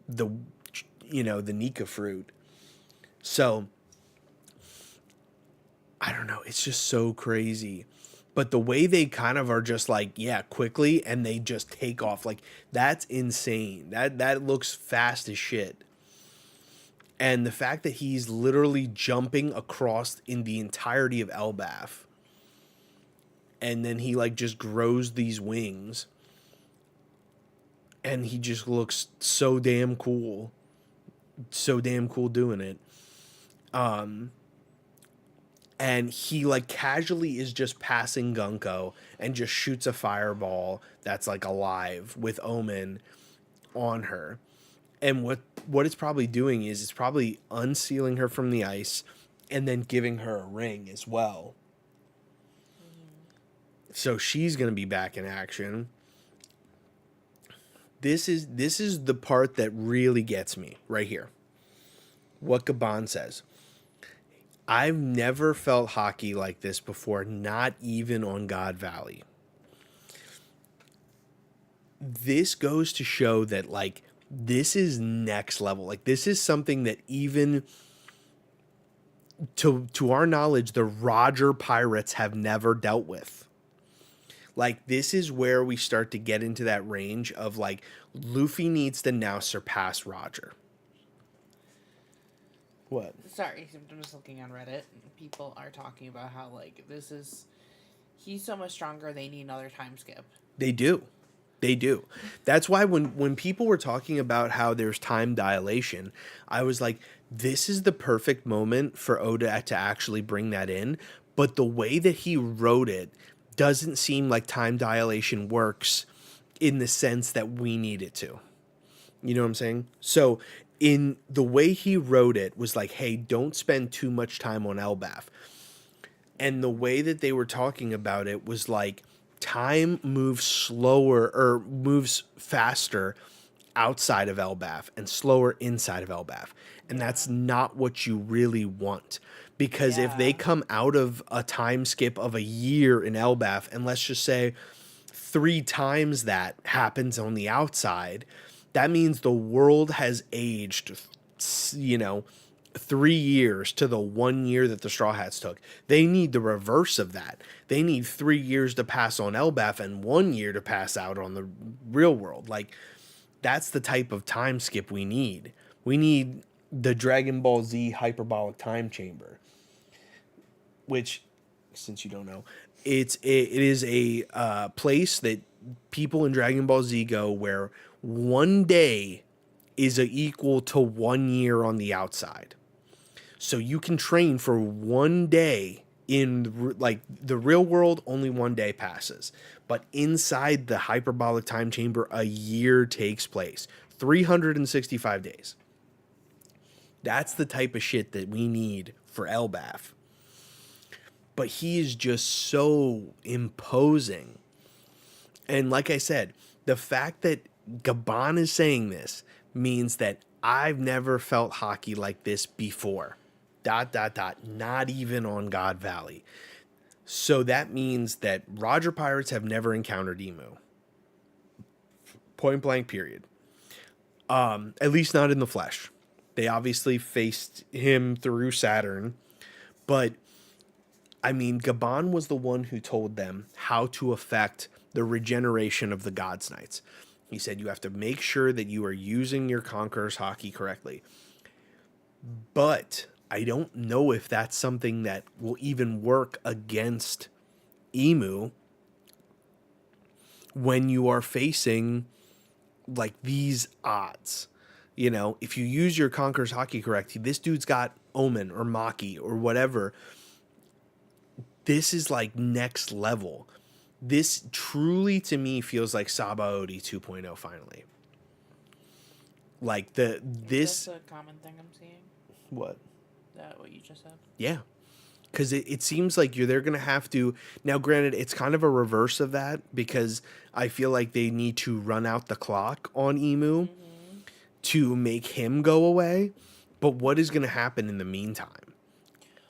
the Nika fruit. So I don't know, it's just so crazy. But the way they kind of are just like, yeah, quickly, and they just take off, like, that's insane. That looks fast as shit. And the fact that he's literally jumping across in the entirety of Elbaf, and then he like just grows these wings, and he just looks so damn cool. So damn cool doing it. And he like casually is just passing Gunko and just shoots a fireball that's like alive with Omen on her. And what it's probably doing is it's probably unsealing her from the ice and then giving her a ring as well. So she's going to be back in action. This is the part that really gets me right here. What Gabon says. I've never felt hockey like this before, not even on God Valley. This goes to show that, like, this is next level. Like, this is something that even to our knowledge, the Roger Pirates have never dealt with. Like, this is where we start to get into that range of, like, Luffy needs to now surpass Roger. What? Sorry, I'm just looking on Reddit. People are talking about how, like, he's so much stronger, they need another time skip. They do. They do. That's why when people were talking about how there's time dilation, I was like, this is the perfect moment for Oda to actually bring that in. But the way that he wrote it doesn't seem like time dilation works in the sense that we need it to. You know what I'm saying? So in the way he wrote it was like, hey, don't spend too much time on Elbaf. And the way that they were talking about it was like, time moves slower or moves faster outside of Elbaf and slower inside of Elbaf. And that's not what you really want. Because if they come out of a time skip of a year in Elbaf, and let's just say 3 times that happens on the outside, that means the world has aged, 3 years to the 1 year that the Straw Hats took. They need the reverse of that. They need 3 years to pass on Elbaf and 1 year to pass out on the real world. Like, that's the type of time skip we need. We need the Dragon Ball Z hyperbolic time chamber, which, since you don't know, it is a place that people in Dragon Ball Z go where 1 day is equal to 1 year on the outside. So you can train for 1 day in like the real world, only 1 day passes. But inside the hyperbolic time chamber, a year takes place. 365 days. That's the type of shit that we need for Elbaf. But he is just so imposing. And like I said, the fact that Gabon is saying this means that I've never felt hockey like this before. ... Not even on God Valley. So that means that Roger Pirates have never encountered Emu. Point blank, period. At least not in the flesh. They obviously faced him through Saturn, but I mean, Gabon was the one who told them how to affect the regeneration of the God's Knights. He said you have to make sure that you are using your Conqueror's Haki correctly. But I don't know if that's something that will even work against Emu when you are facing like these odds. You know, if you use your Conqueror's Haki correctly, this dude's got Omen or Maki or whatever. This is like next level. This truly to me feels like Sabaody 2.0 finally. Like this. That's a common thing I'm seeing. What? That what you just said? Yeah. Because it seems like they're going to have to. Now, granted, it's kind of a reverse of that because I feel like they need to run out the clock on Emu to make him go away. But what is going to happen in the meantime?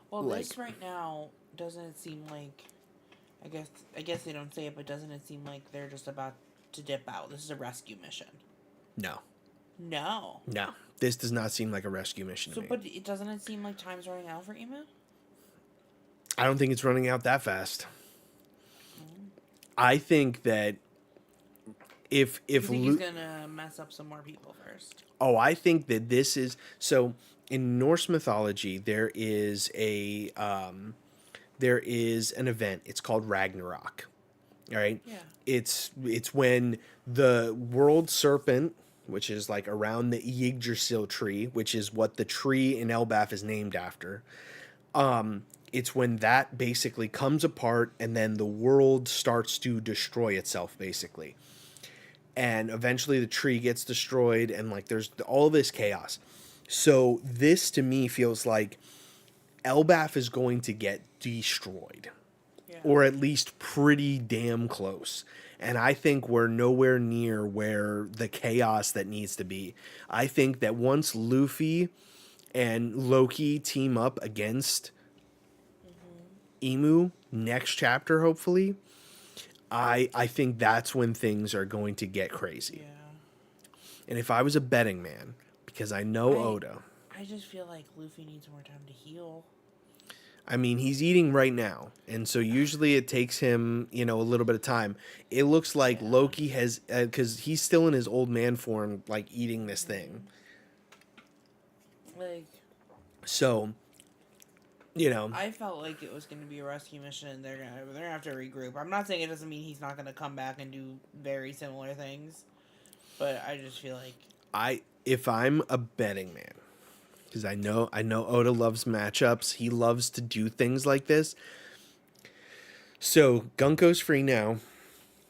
Well, this right now doesn't it seem like. I guess they don't say it, but doesn't it seem like they're just about to dip out? This is a rescue mission. No. No. This does not seem like a rescue mission to me. But doesn't it seem like time's running out for Emu? I don't think it's running out that fast. I think that if he's gonna mess up some more people first. Oh, I think that this is so. In Norse mythology, there is an event. It's called Ragnarok. All right. Yeah. It's when the world serpent, which is like around the Yggdrasil tree, which is what the tree in Elbaf is named after. It's when that basically comes apart and then the world starts to destroy itself, basically. And eventually the tree gets destroyed and like there's all this chaos. So this to me feels like Elbaf is going to get destroyed. Yeah. Or at least pretty damn close. And I think we're nowhere near where the chaos that needs to be. I think that once Luffy and Loki team up against Emu next chapter, hopefully, I think that's when things are going to get crazy. Yeah. And if I was a betting man, because I know Oda. I just feel like Luffy needs more time to heal. I mean, he's eating right now. And so usually it takes him, a little bit of time. It looks like Loki has, because he's still in his old man form, like eating this thing. So, I felt like it was going to be a rescue mission and they're gonna have to regroup. I'm not saying it doesn't mean he's not going to come back and do very similar things. But I just feel like... If I'm a betting man, because I know Oda loves matchups. He loves to do things like this. So Gunko's free now.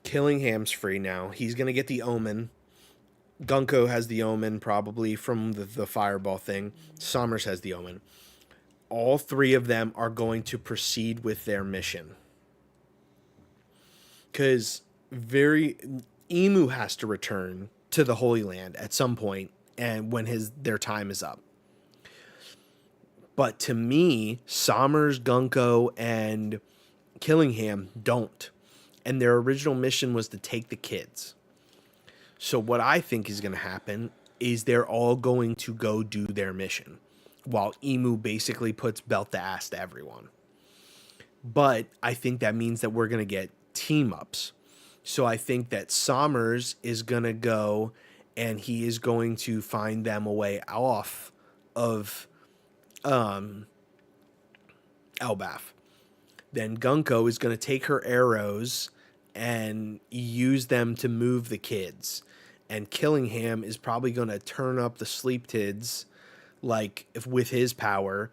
Killingham's free now. He's going to get the Omen. Gunko has the Omen probably from the Fireball thing. Summers has the Omen. All three of them are going to proceed with their mission. Because Emu has to return to the Holy Land at some point and when their time is up. But to me, Sommers, Gunko, and Killingham don't. And their original mission was to take the kids. So what I think is going to happen is they're all going to go do their mission, while Emu basically puts belt to ass to everyone. But I think that means that we're going to get team-ups. So I think that Sommers is going to go and he is going to find them a way off of Elbaf. Then Gunko is going to take her arrows and use them to move the kids. And Killingham is probably going to turn up the sleep tids with his power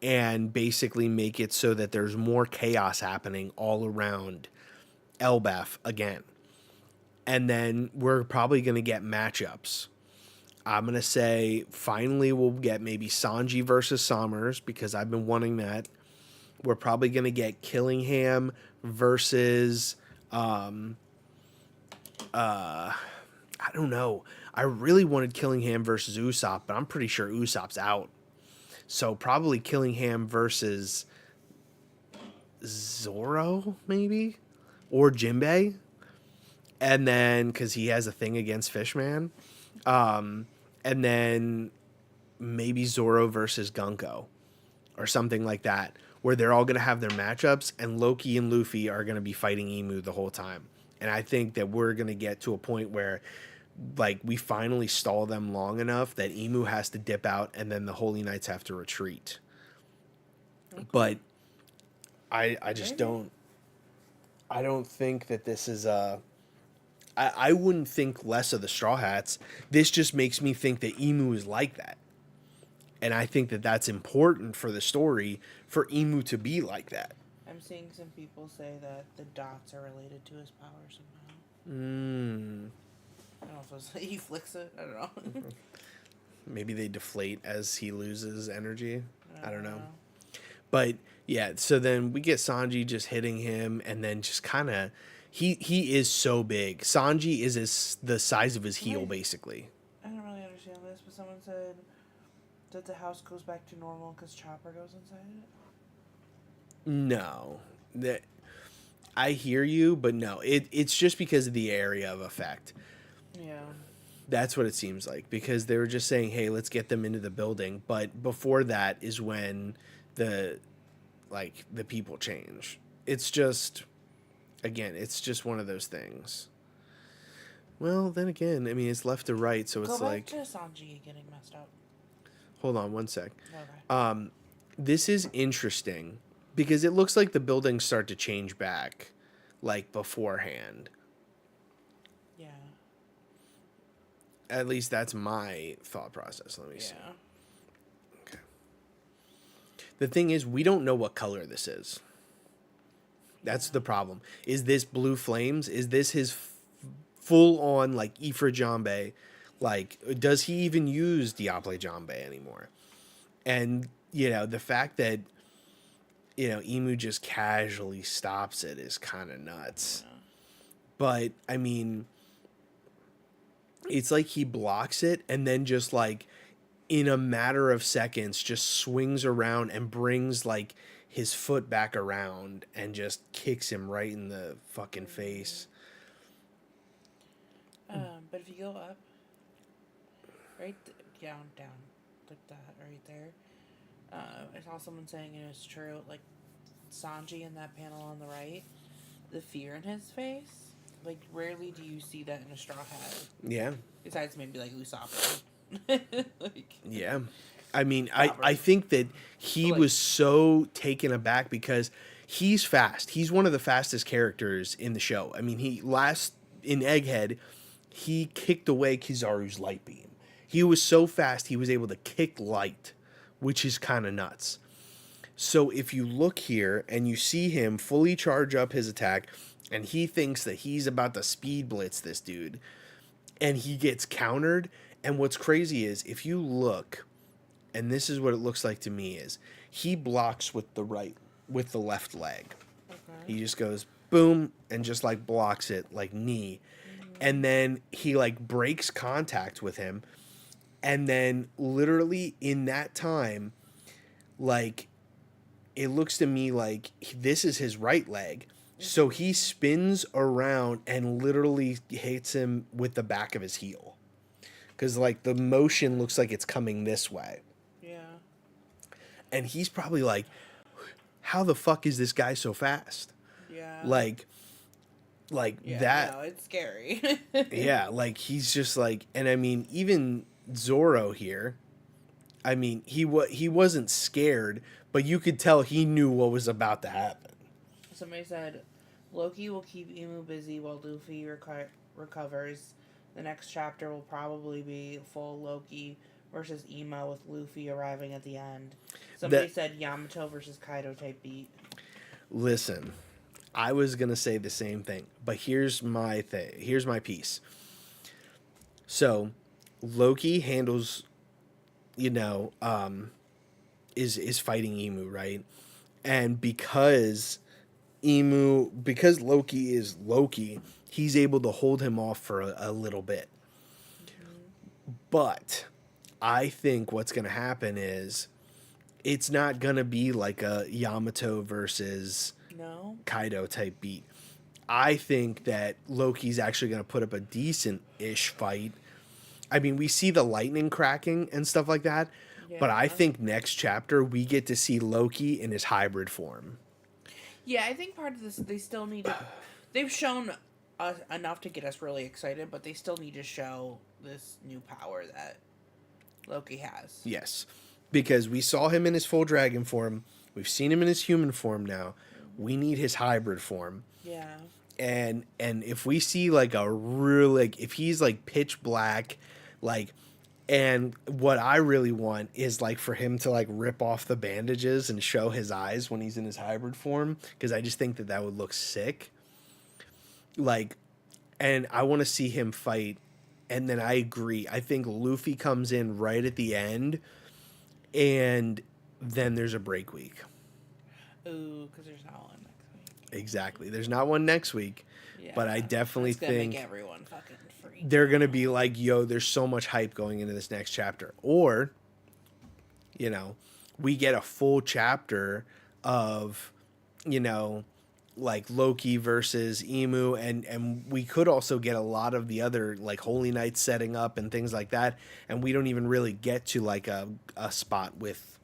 and basically make it so that there's more chaos happening all around Elbaf again. And then we're probably going to get matchups. I'm going to say finally we'll get maybe Sanji versus Sommers because I've been wanting that. We're probably going to get Killingham versus I don't know. I really wanted Killingham versus Usopp, but I'm pretty sure Usopp's out. So probably Killingham versus Zoro, maybe? Or Jinbei. And then, because he has a thing against Fishman. And then maybe Zoro versus Gunko or something like that, where they're all going to have their matchups and Loki and Luffy are going to be fighting Emu the whole time. And I think that we're going to get to a point where like we finally stall them long enough that Emu has to dip out and then the Holy Knights have to retreat. Okay. But I just don't think that this is I wouldn't think less of the Straw Hats. This just makes me think that Emu is like that. And I think that that's important for the story for Emu to be like that. I'm seeing some people say that the dots are related to his power somehow. I don't know if he flicks it. I don't know. Maybe they deflate as he loses energy. I don't know. But yeah, so then we get Sanji just hitting him and then just kind of... He is so big. Sanji is the size of his heel, basically. I don't really understand this, but someone said that the house goes back to normal because Chopper goes inside it? No. I hear you, but no. It's just because of the area of effect. Yeah. That's what it seems like. Because they were just saying, hey, let's get them into the building. But before that is when the people change. It's just... Again, it's just one of those things. Well, then again, I mean, it's left to right, so it's like... Go back to Sanji getting messed up. Hold on one sec. Okay. This is interesting because it looks like the buildings start to change back, like, beforehand. Yeah. At least that's my thought process. Let me see. Okay. The thing is, we don't know what color this is. That's the problem. Is this blue flames? Is this his full on like Ifra Jambe? Like, does he even use Diable Jambe anymore? And, you know, the fact that, you know, Emu just casually stops it is kind of nuts. Yeah. But, I mean, it's like he blocks it and then just like in a matter of seconds just swings around and brings like his foot back around and just kicks him right in the fucking face. But if you go up, right down, like that, right there. I saw someone saying it was true. Like Sanji in that panel on the right, the fear in his face. Like rarely do you see that in a Straw Hat. Yeah. Besides maybe like Usopp. Like. Yeah. I mean, I think that he was so taken aback because he's fast. He's one of the fastest characters in the show. I mean, in Egghead, he kicked away Kizaru's light beam. He was so fast, he was able to kick light, which is kind of nuts. So if you look here and you see him fully charge up his attack, and he thinks that he's about to speed blitz this dude, and he gets countered. And what's crazy is if you look... And this is what it looks like to me is he blocks with the left leg. Okay. He just goes boom and just like blocks it like knee. Mm-hmm. And then he like breaks contact with him. And then literally in that time, like it looks to me like this is his right leg. Mm-hmm. So he spins around and literally hits him with the back of his heel. Because like the motion looks like it's coming this way. And he's probably like, how the fuck is this guy so fast? Yeah. Like yeah, that. No, it's scary. Yeah, like he's just like, and I mean, even Zoro here, I mean, he wasn't scared, but you could tell he knew what was about to happen. Somebody said, Loki will keep Emu busy while Luffy recovers. The next chapter will probably be full Loki versus Emo with Luffy arriving at the end. Somebody said Yamato versus Kaido type beat. Listen, I was going to say the same thing, but here's my thing. Here's my piece. So, Loki handles, you know, is fighting Emu, right? And because Loki is Loki, he's able to hold him off for a little bit. Mm-hmm. But I think what's going to happen is it's not going to be like a Yamato versus No. Kaido type beat. I think that Loki's actually going to put up a decent-ish fight. I mean, we see the lightning cracking and stuff like that, but I Yeah. think next chapter we get to see Loki in his hybrid form. Yeah, I think part of this, they still need to. They've shown us enough to get us really excited, but they still need to show this new power that Loki has. Yes, because we saw him in his full dragon form. We've seen him in his human form now. We need his hybrid form. Yeah. And if we see like a real, like if he's like pitch black, like, and what I really want is like for him to like rip off the bandages and show his eyes when he's in his hybrid form, because I just think that that would look sick. Like, and I want to see him fight. And then I agree. I think Luffy comes in right at the end, and then there's a break week. Ooh, because there's not one next week. Exactly. There's not one next week, Yeah. but I definitely That's gonna think make everyone fucking free. they're going to be like, yo, there's so much hype going into this next chapter. Or, you know, we get a full chapter of, you know, like Loki versus Emu, and we could also get a lot of the other like Holy Knights setting up and things like that, and we don't even really get to like a spot with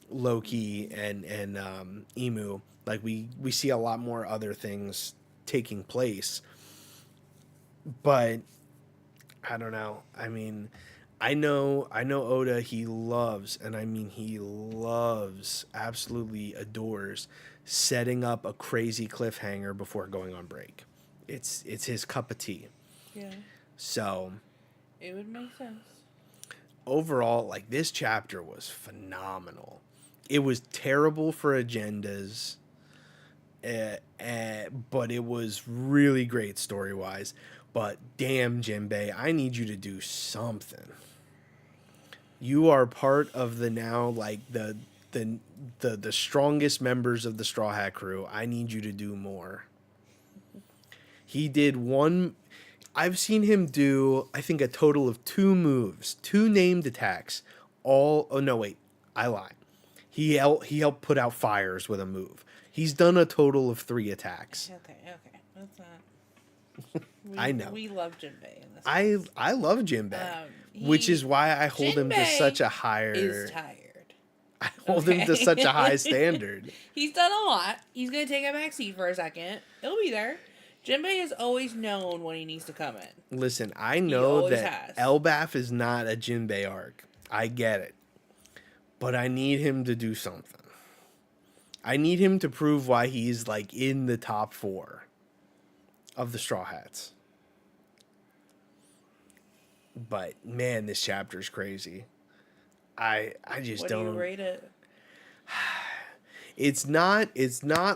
Loki and Emu. Like we see a lot more other things taking place, but I don't know. I mean, I know Oda, he loves, and I mean he loves, absolutely adores setting up a crazy cliffhanger before going on break. It's his cup of tea. Yeah. So, It would make sense. overall, like this chapter was phenomenal. It was terrible for agendas, but it was really great story-wise. But damn, Jinbei, I need you to do something. You are part of the now like the strongest members of the Straw Hat crew. I need you to do more. He did one. I've seen him do, I think, a total of 2 moves, 2 named attacks. All. Oh no, wait, I lie. He helped put out fires with a move. He's done a total of 3 attacks. Okay. That's not. I know. We love Jinbei in this. I love Jinbei, which is why I hold him to Jinbei such a higher. Is tired. I hold him to such a high standard. He's done a lot. He's gonna take a back seat for a second. He'll be there. Jinbei has always known when he needs to come in. Listen, I know that has. Elbaf is not a Jinbei arc. I get it. But I need him to do something. I need him to prove why he's like in the top 4 of the Straw Hats. But man, this chapter is crazy. I just don't. What do you rate it? It's not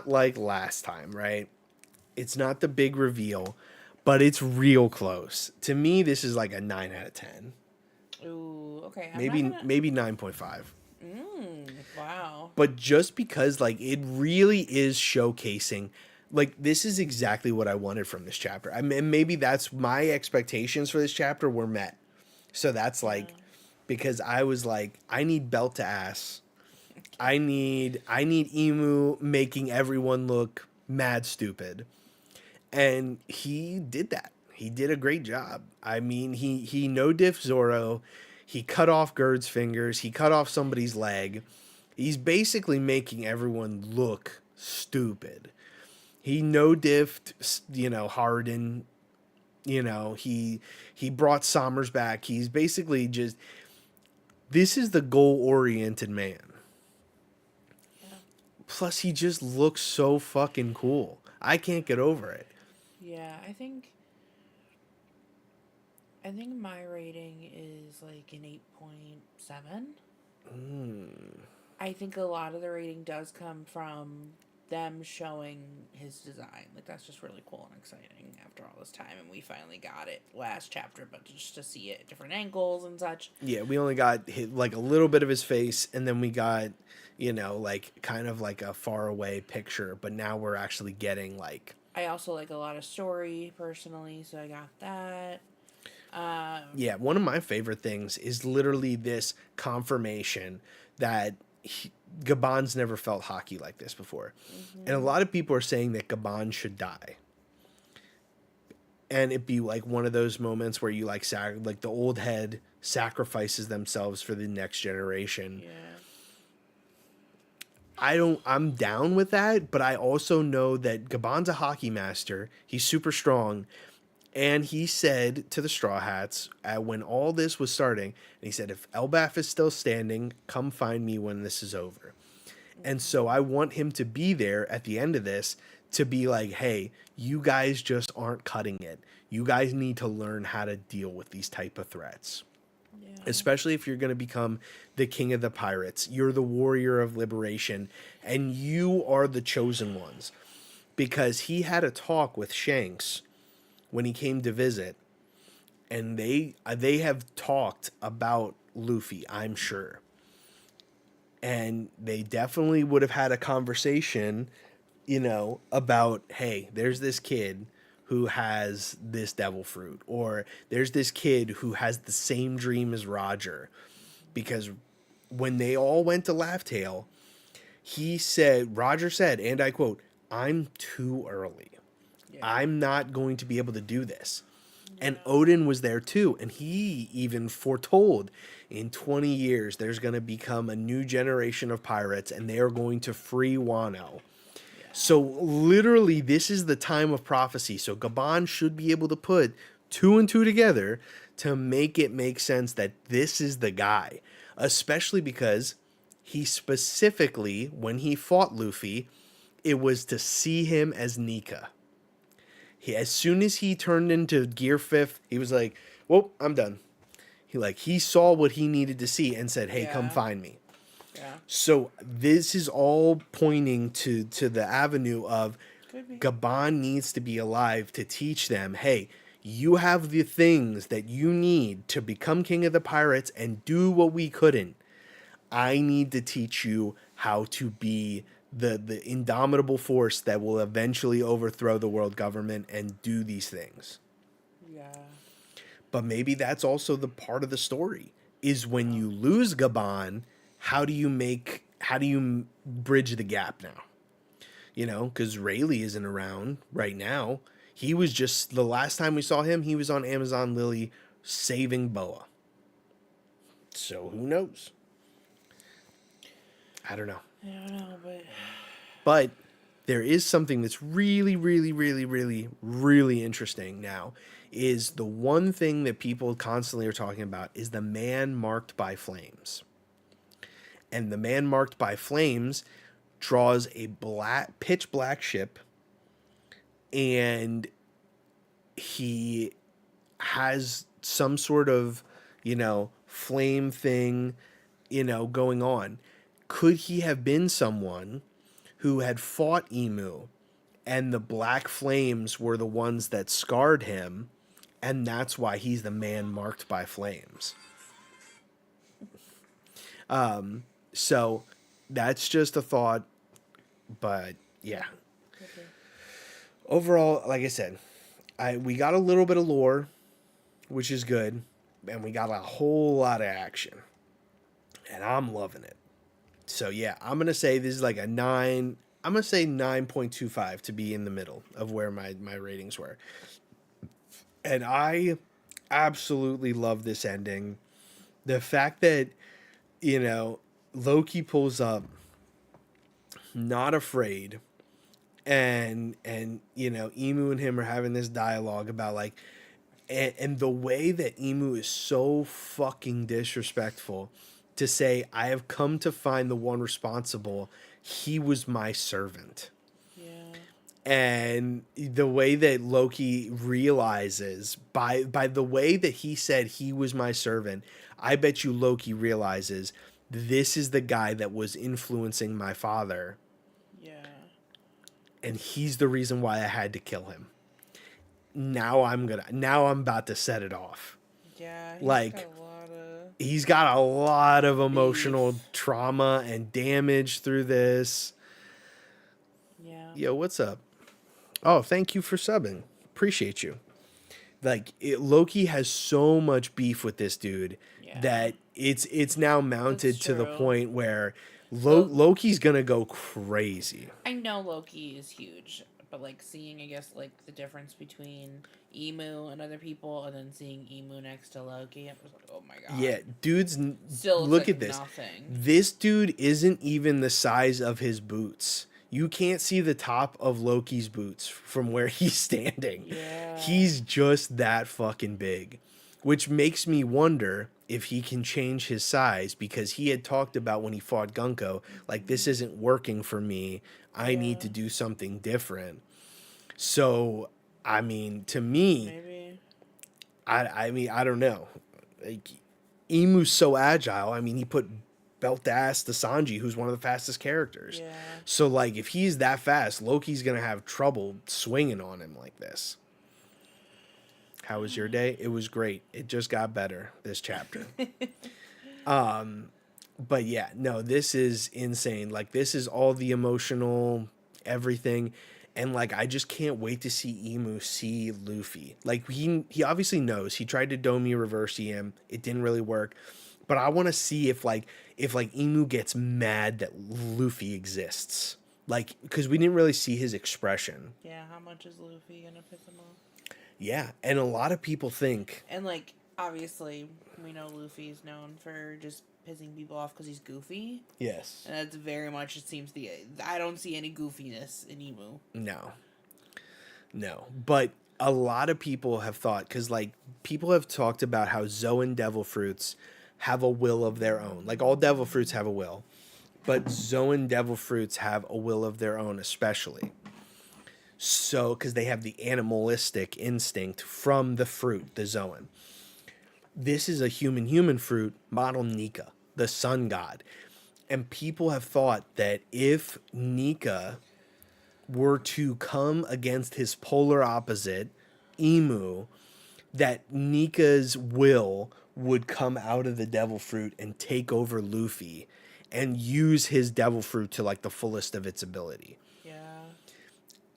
like last time, right? It's not the big reveal, but it's real close. To me, this is like a 9 out of 10. Ooh, okay. Maybe 9.5. Wow. But just because like it really is showcasing, like this is exactly what I wanted from this chapter. I mean, maybe that's my expectations for this chapter were met. So that's like, because I was like, I need belt to ass. I need Emu making everyone look mad stupid. And he did that. He did a great job. I mean, he no diff Zoro. He cut off Gerd's fingers. He cut off somebody's leg. He's basically making everyone look stupid. He no diffed, Harden. He brought Sommers back. He's basically just, this is the goal-oriented man. Yeah. Plus, he just looks so fucking cool. I can't get over it. Yeah, I think my rating is like an 8.7. I think a lot of the rating does come from them showing his design. Like, that's just really cool and exciting after all this time. And we finally got it last chapter, but just to see it at different angles and such. Yeah, we only got like a little bit of his face, and then we got, like kind of like a far away picture. But now we're actually getting like. I also like a lot of story personally, so I got that. Yeah, one of my favorite things is literally this confirmation that Gabon's never felt hockey like this before. And a lot of people are saying that Gabon should die. And it'd be like one of those moments where you like the old head sacrifices themselves for the next generation. Yeah. I'm down with that, but I also know that Gabon's a hockey master. He's super strong. And he said to the Straw Hats when all this was starting, and he said, if Elbaf is still standing, come find me when this is over. And so I want him to be there at the end of this to be like, hey, you guys just aren't cutting it. You guys need to learn how to deal with these type of threats. Yeah. Especially if you're going to become the king of the pirates. You're the warrior of liberation, and you are the chosen ones. Because he had a talk with Shanks when he came to visit, and they have talked about Luffy, I'm sure. And they definitely would have had a conversation, about, hey, there's this kid who has this devil fruit, or there's this kid who has the same dream as Roger. Because when they all went to Laugh-Tale, Roger said, and I quote, I'm too early. Yeah. I'm not going to be able to do this. Yeah. And Odin was there too. And he even foretold in 20 years, there's going to become a new generation of pirates and they are going to free Wano. Yeah. So literally, this is the time of prophecy. So Gabon should be able to put 2 and 2 together to make it make sense that this is the guy, especially because he specifically, when he fought Luffy, it was to see him as Nika. As soon as he turned into Gear 5th, he was like, well, I'm done. He saw what he needed to see and said, hey, come find me. Yeah. So this is all pointing to the avenue of Gabon needs to be alive to teach them, hey, you have the things that you need to become king of the pirates and do what we couldn't. I need to teach you how to be the indomitable force that will eventually overthrow the world government and do these things. Yeah. But maybe that's also the part of the story is when you lose Gabon, how do you bridge the gap now? Because Rayleigh isn't around right now. He was just, the last time we saw him, he was on Amazon Lily saving Boa. So who knows? I don't know. But there is something that's really, really, really, really, really interesting now is the one thing that people constantly are talking about is the man marked by flames. And the man marked by flames draws a pitch black ship, and he has some sort of, flame thing, going on. Could he have been someone who had fought Emu and the black flames were the ones that scarred him, and that's why he's the man marked by flames? So that's just a thought, but yeah. Okay. Overall, like I said, we got a little bit of lore, which is good, and we got a whole lot of action, and I'm loving it. So yeah, I'm going to say this is like a 9. I'm going to say 9.25 to be in the middle of where my ratings were. And I absolutely love this ending. The fact that, Loki pulls up not afraid, and Emu and him are having this dialogue about and the way that Emu is so fucking disrespectful to say, I have come to find the one responsible. He was my servant. Yeah. And the way that Loki realizes by the way that he said he was my servant, I bet you Loki realizes this is the guy that was influencing my father. Yeah. And he's the reason why I had to kill him. Now I'm about to set it off. Yeah. He's got a lot of emotional trauma and damage through this. Yeah. Yo, what's up? Oh, thank you for subbing. Appreciate you. Loki has so much beef with this dude that it's now mounted to the point where Loki's gonna go crazy. I know Loki is huge, but like seeing, I guess, like the difference between Emu and other people, and then seeing Emu next to Loki, I was like, oh my god. Yeah, dude's. Still looks Look like at this. nothing. This dude isn't even the size of his boots. You can't see the top of Loki's boots from where he's standing. Yeah. He's just that fucking big, which makes me wonder if he can change his size, because he had talked about when he fought Gunko, like, this isn't working for me. I need to do something different. So, I mean, to me, Maybe. I mean, I don't know. Like, Emu's so agile. I mean, he put belt ass to Sanji, who's one of the fastest characters. Yeah. So, like, if he's that fast, Loki's gonna have trouble swinging on him like this. How was your day? It was great. It just got better this chapter. But yeah, no, this is insane. Like, this is all the emotional everything. And like, I just can't wait to see Emu see Luffy. Like, he obviously knows. He tried to Domi reverse him. It didn't really work. But I want to see if Emu gets mad that Luffy exists. Like, because we didn't really see his expression. Yeah, how much is Luffy gonna piss him off? Yeah, and a lot of people think... And like, obviously, we know Luffy's known for just pissing people off because he's goofy. Yes. And that's very much, it seems, I don't see any goofiness in Emu. No. But a lot of people have thought, because like, people have talked about how Zoan devil fruits have a will of their own. Like, all devil fruits have a will, but Zoan devil fruits have a will of their own, especially. So, because they have the animalistic instinct from the fruit, the Zoan. This is a human fruit, model Nika, the sun god. And people have thought that if Nika were to come against his polar opposite, Emu, that Nika's will would come out of the devil fruit and take over Luffy and use his devil fruit to like the fullest of its ability. Yeah.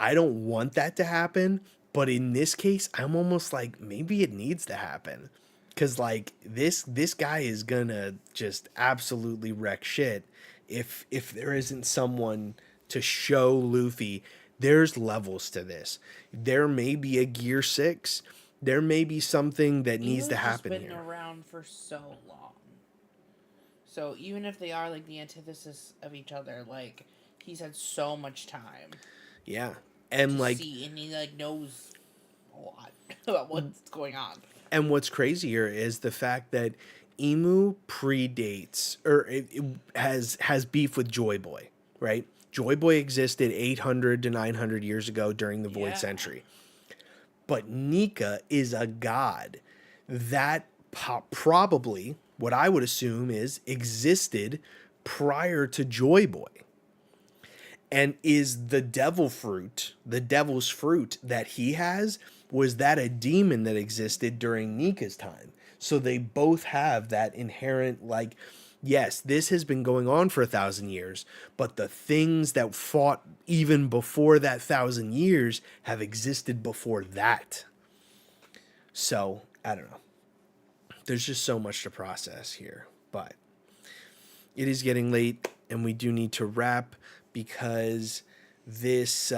I don't want that to happen, but in this case, I'm almost like, maybe it needs to happen. Because, like, this guy is gonna just absolutely wreck shit if there isn't someone to show Luffy there's levels to this. There may be a Gear 6. There may be something that needs to happen here. He's been around for so long. So even if they are, like, the antithesis of each other, like, he's had so much time. Yeah. And, like... and he, like, knows a lot about what's going on. And what's crazier is the fact that Emu predates, or it has beef with Joy Boy, right? Joy Boy existed 800 to 900 years ago during the Void Century. But Nika is a god that probably, what I would assume is, existed prior to Joy Boy. And is the devil fruit, the devil's fruit that he has, was that a demon that existed during Nika's time? So they both have that inherent, like, yes, this has been going on for 1,000 years, but the things that fought even before that 1,000 years have existed before that. So, I don't know. There's just so much to process here, but it is getting late and we do need to wrap, because this,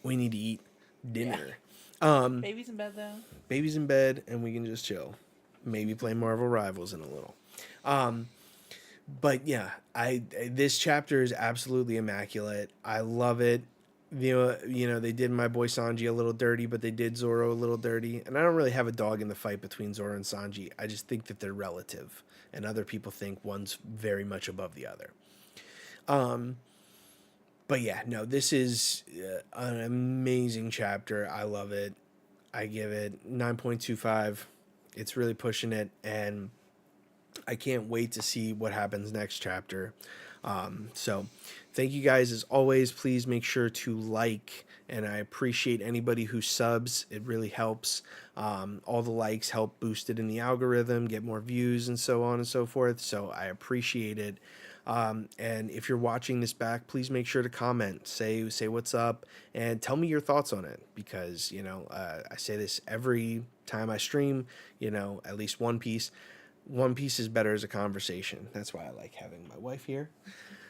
we need to eat dinner. Yeah. Baby's in bed, though. Baby's in bed, and we can just chill. Maybe play Marvel Rivals in a little. But yeah, this chapter is absolutely immaculate. I love it. You know, they did my boy Sanji a little dirty, but they did Zoro a little dirty. And I don't really have a dog in the fight between Zoro and Sanji. I just think that they're relative, and other people think one's very much above the other. But yeah, no, this is an amazing chapter. I love it. I give it 9.25. It's really pushing it, and I can't wait to see what happens next chapter. So thank you guys as always. Please make sure to like, and I appreciate anybody who subs. It really helps. All the likes help boost it in the algorithm, get more views, and so on and so forth. So I appreciate it. And if you're watching this back, please make sure to comment, say what's up, and tell me your thoughts on it, because, you know, I say this every time I stream, you know, at least One Piece. One Piece is better as a conversation. That's why I like having my wife here,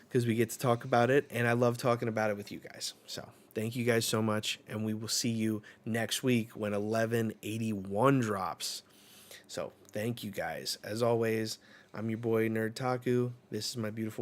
because we get to talk about it, and I love talking about it with you guys. So thank you guys so much, and we will see you next week when 1181 drops. So thank you guys. As always, I'm your boy Nerdtaku. This is my beautiful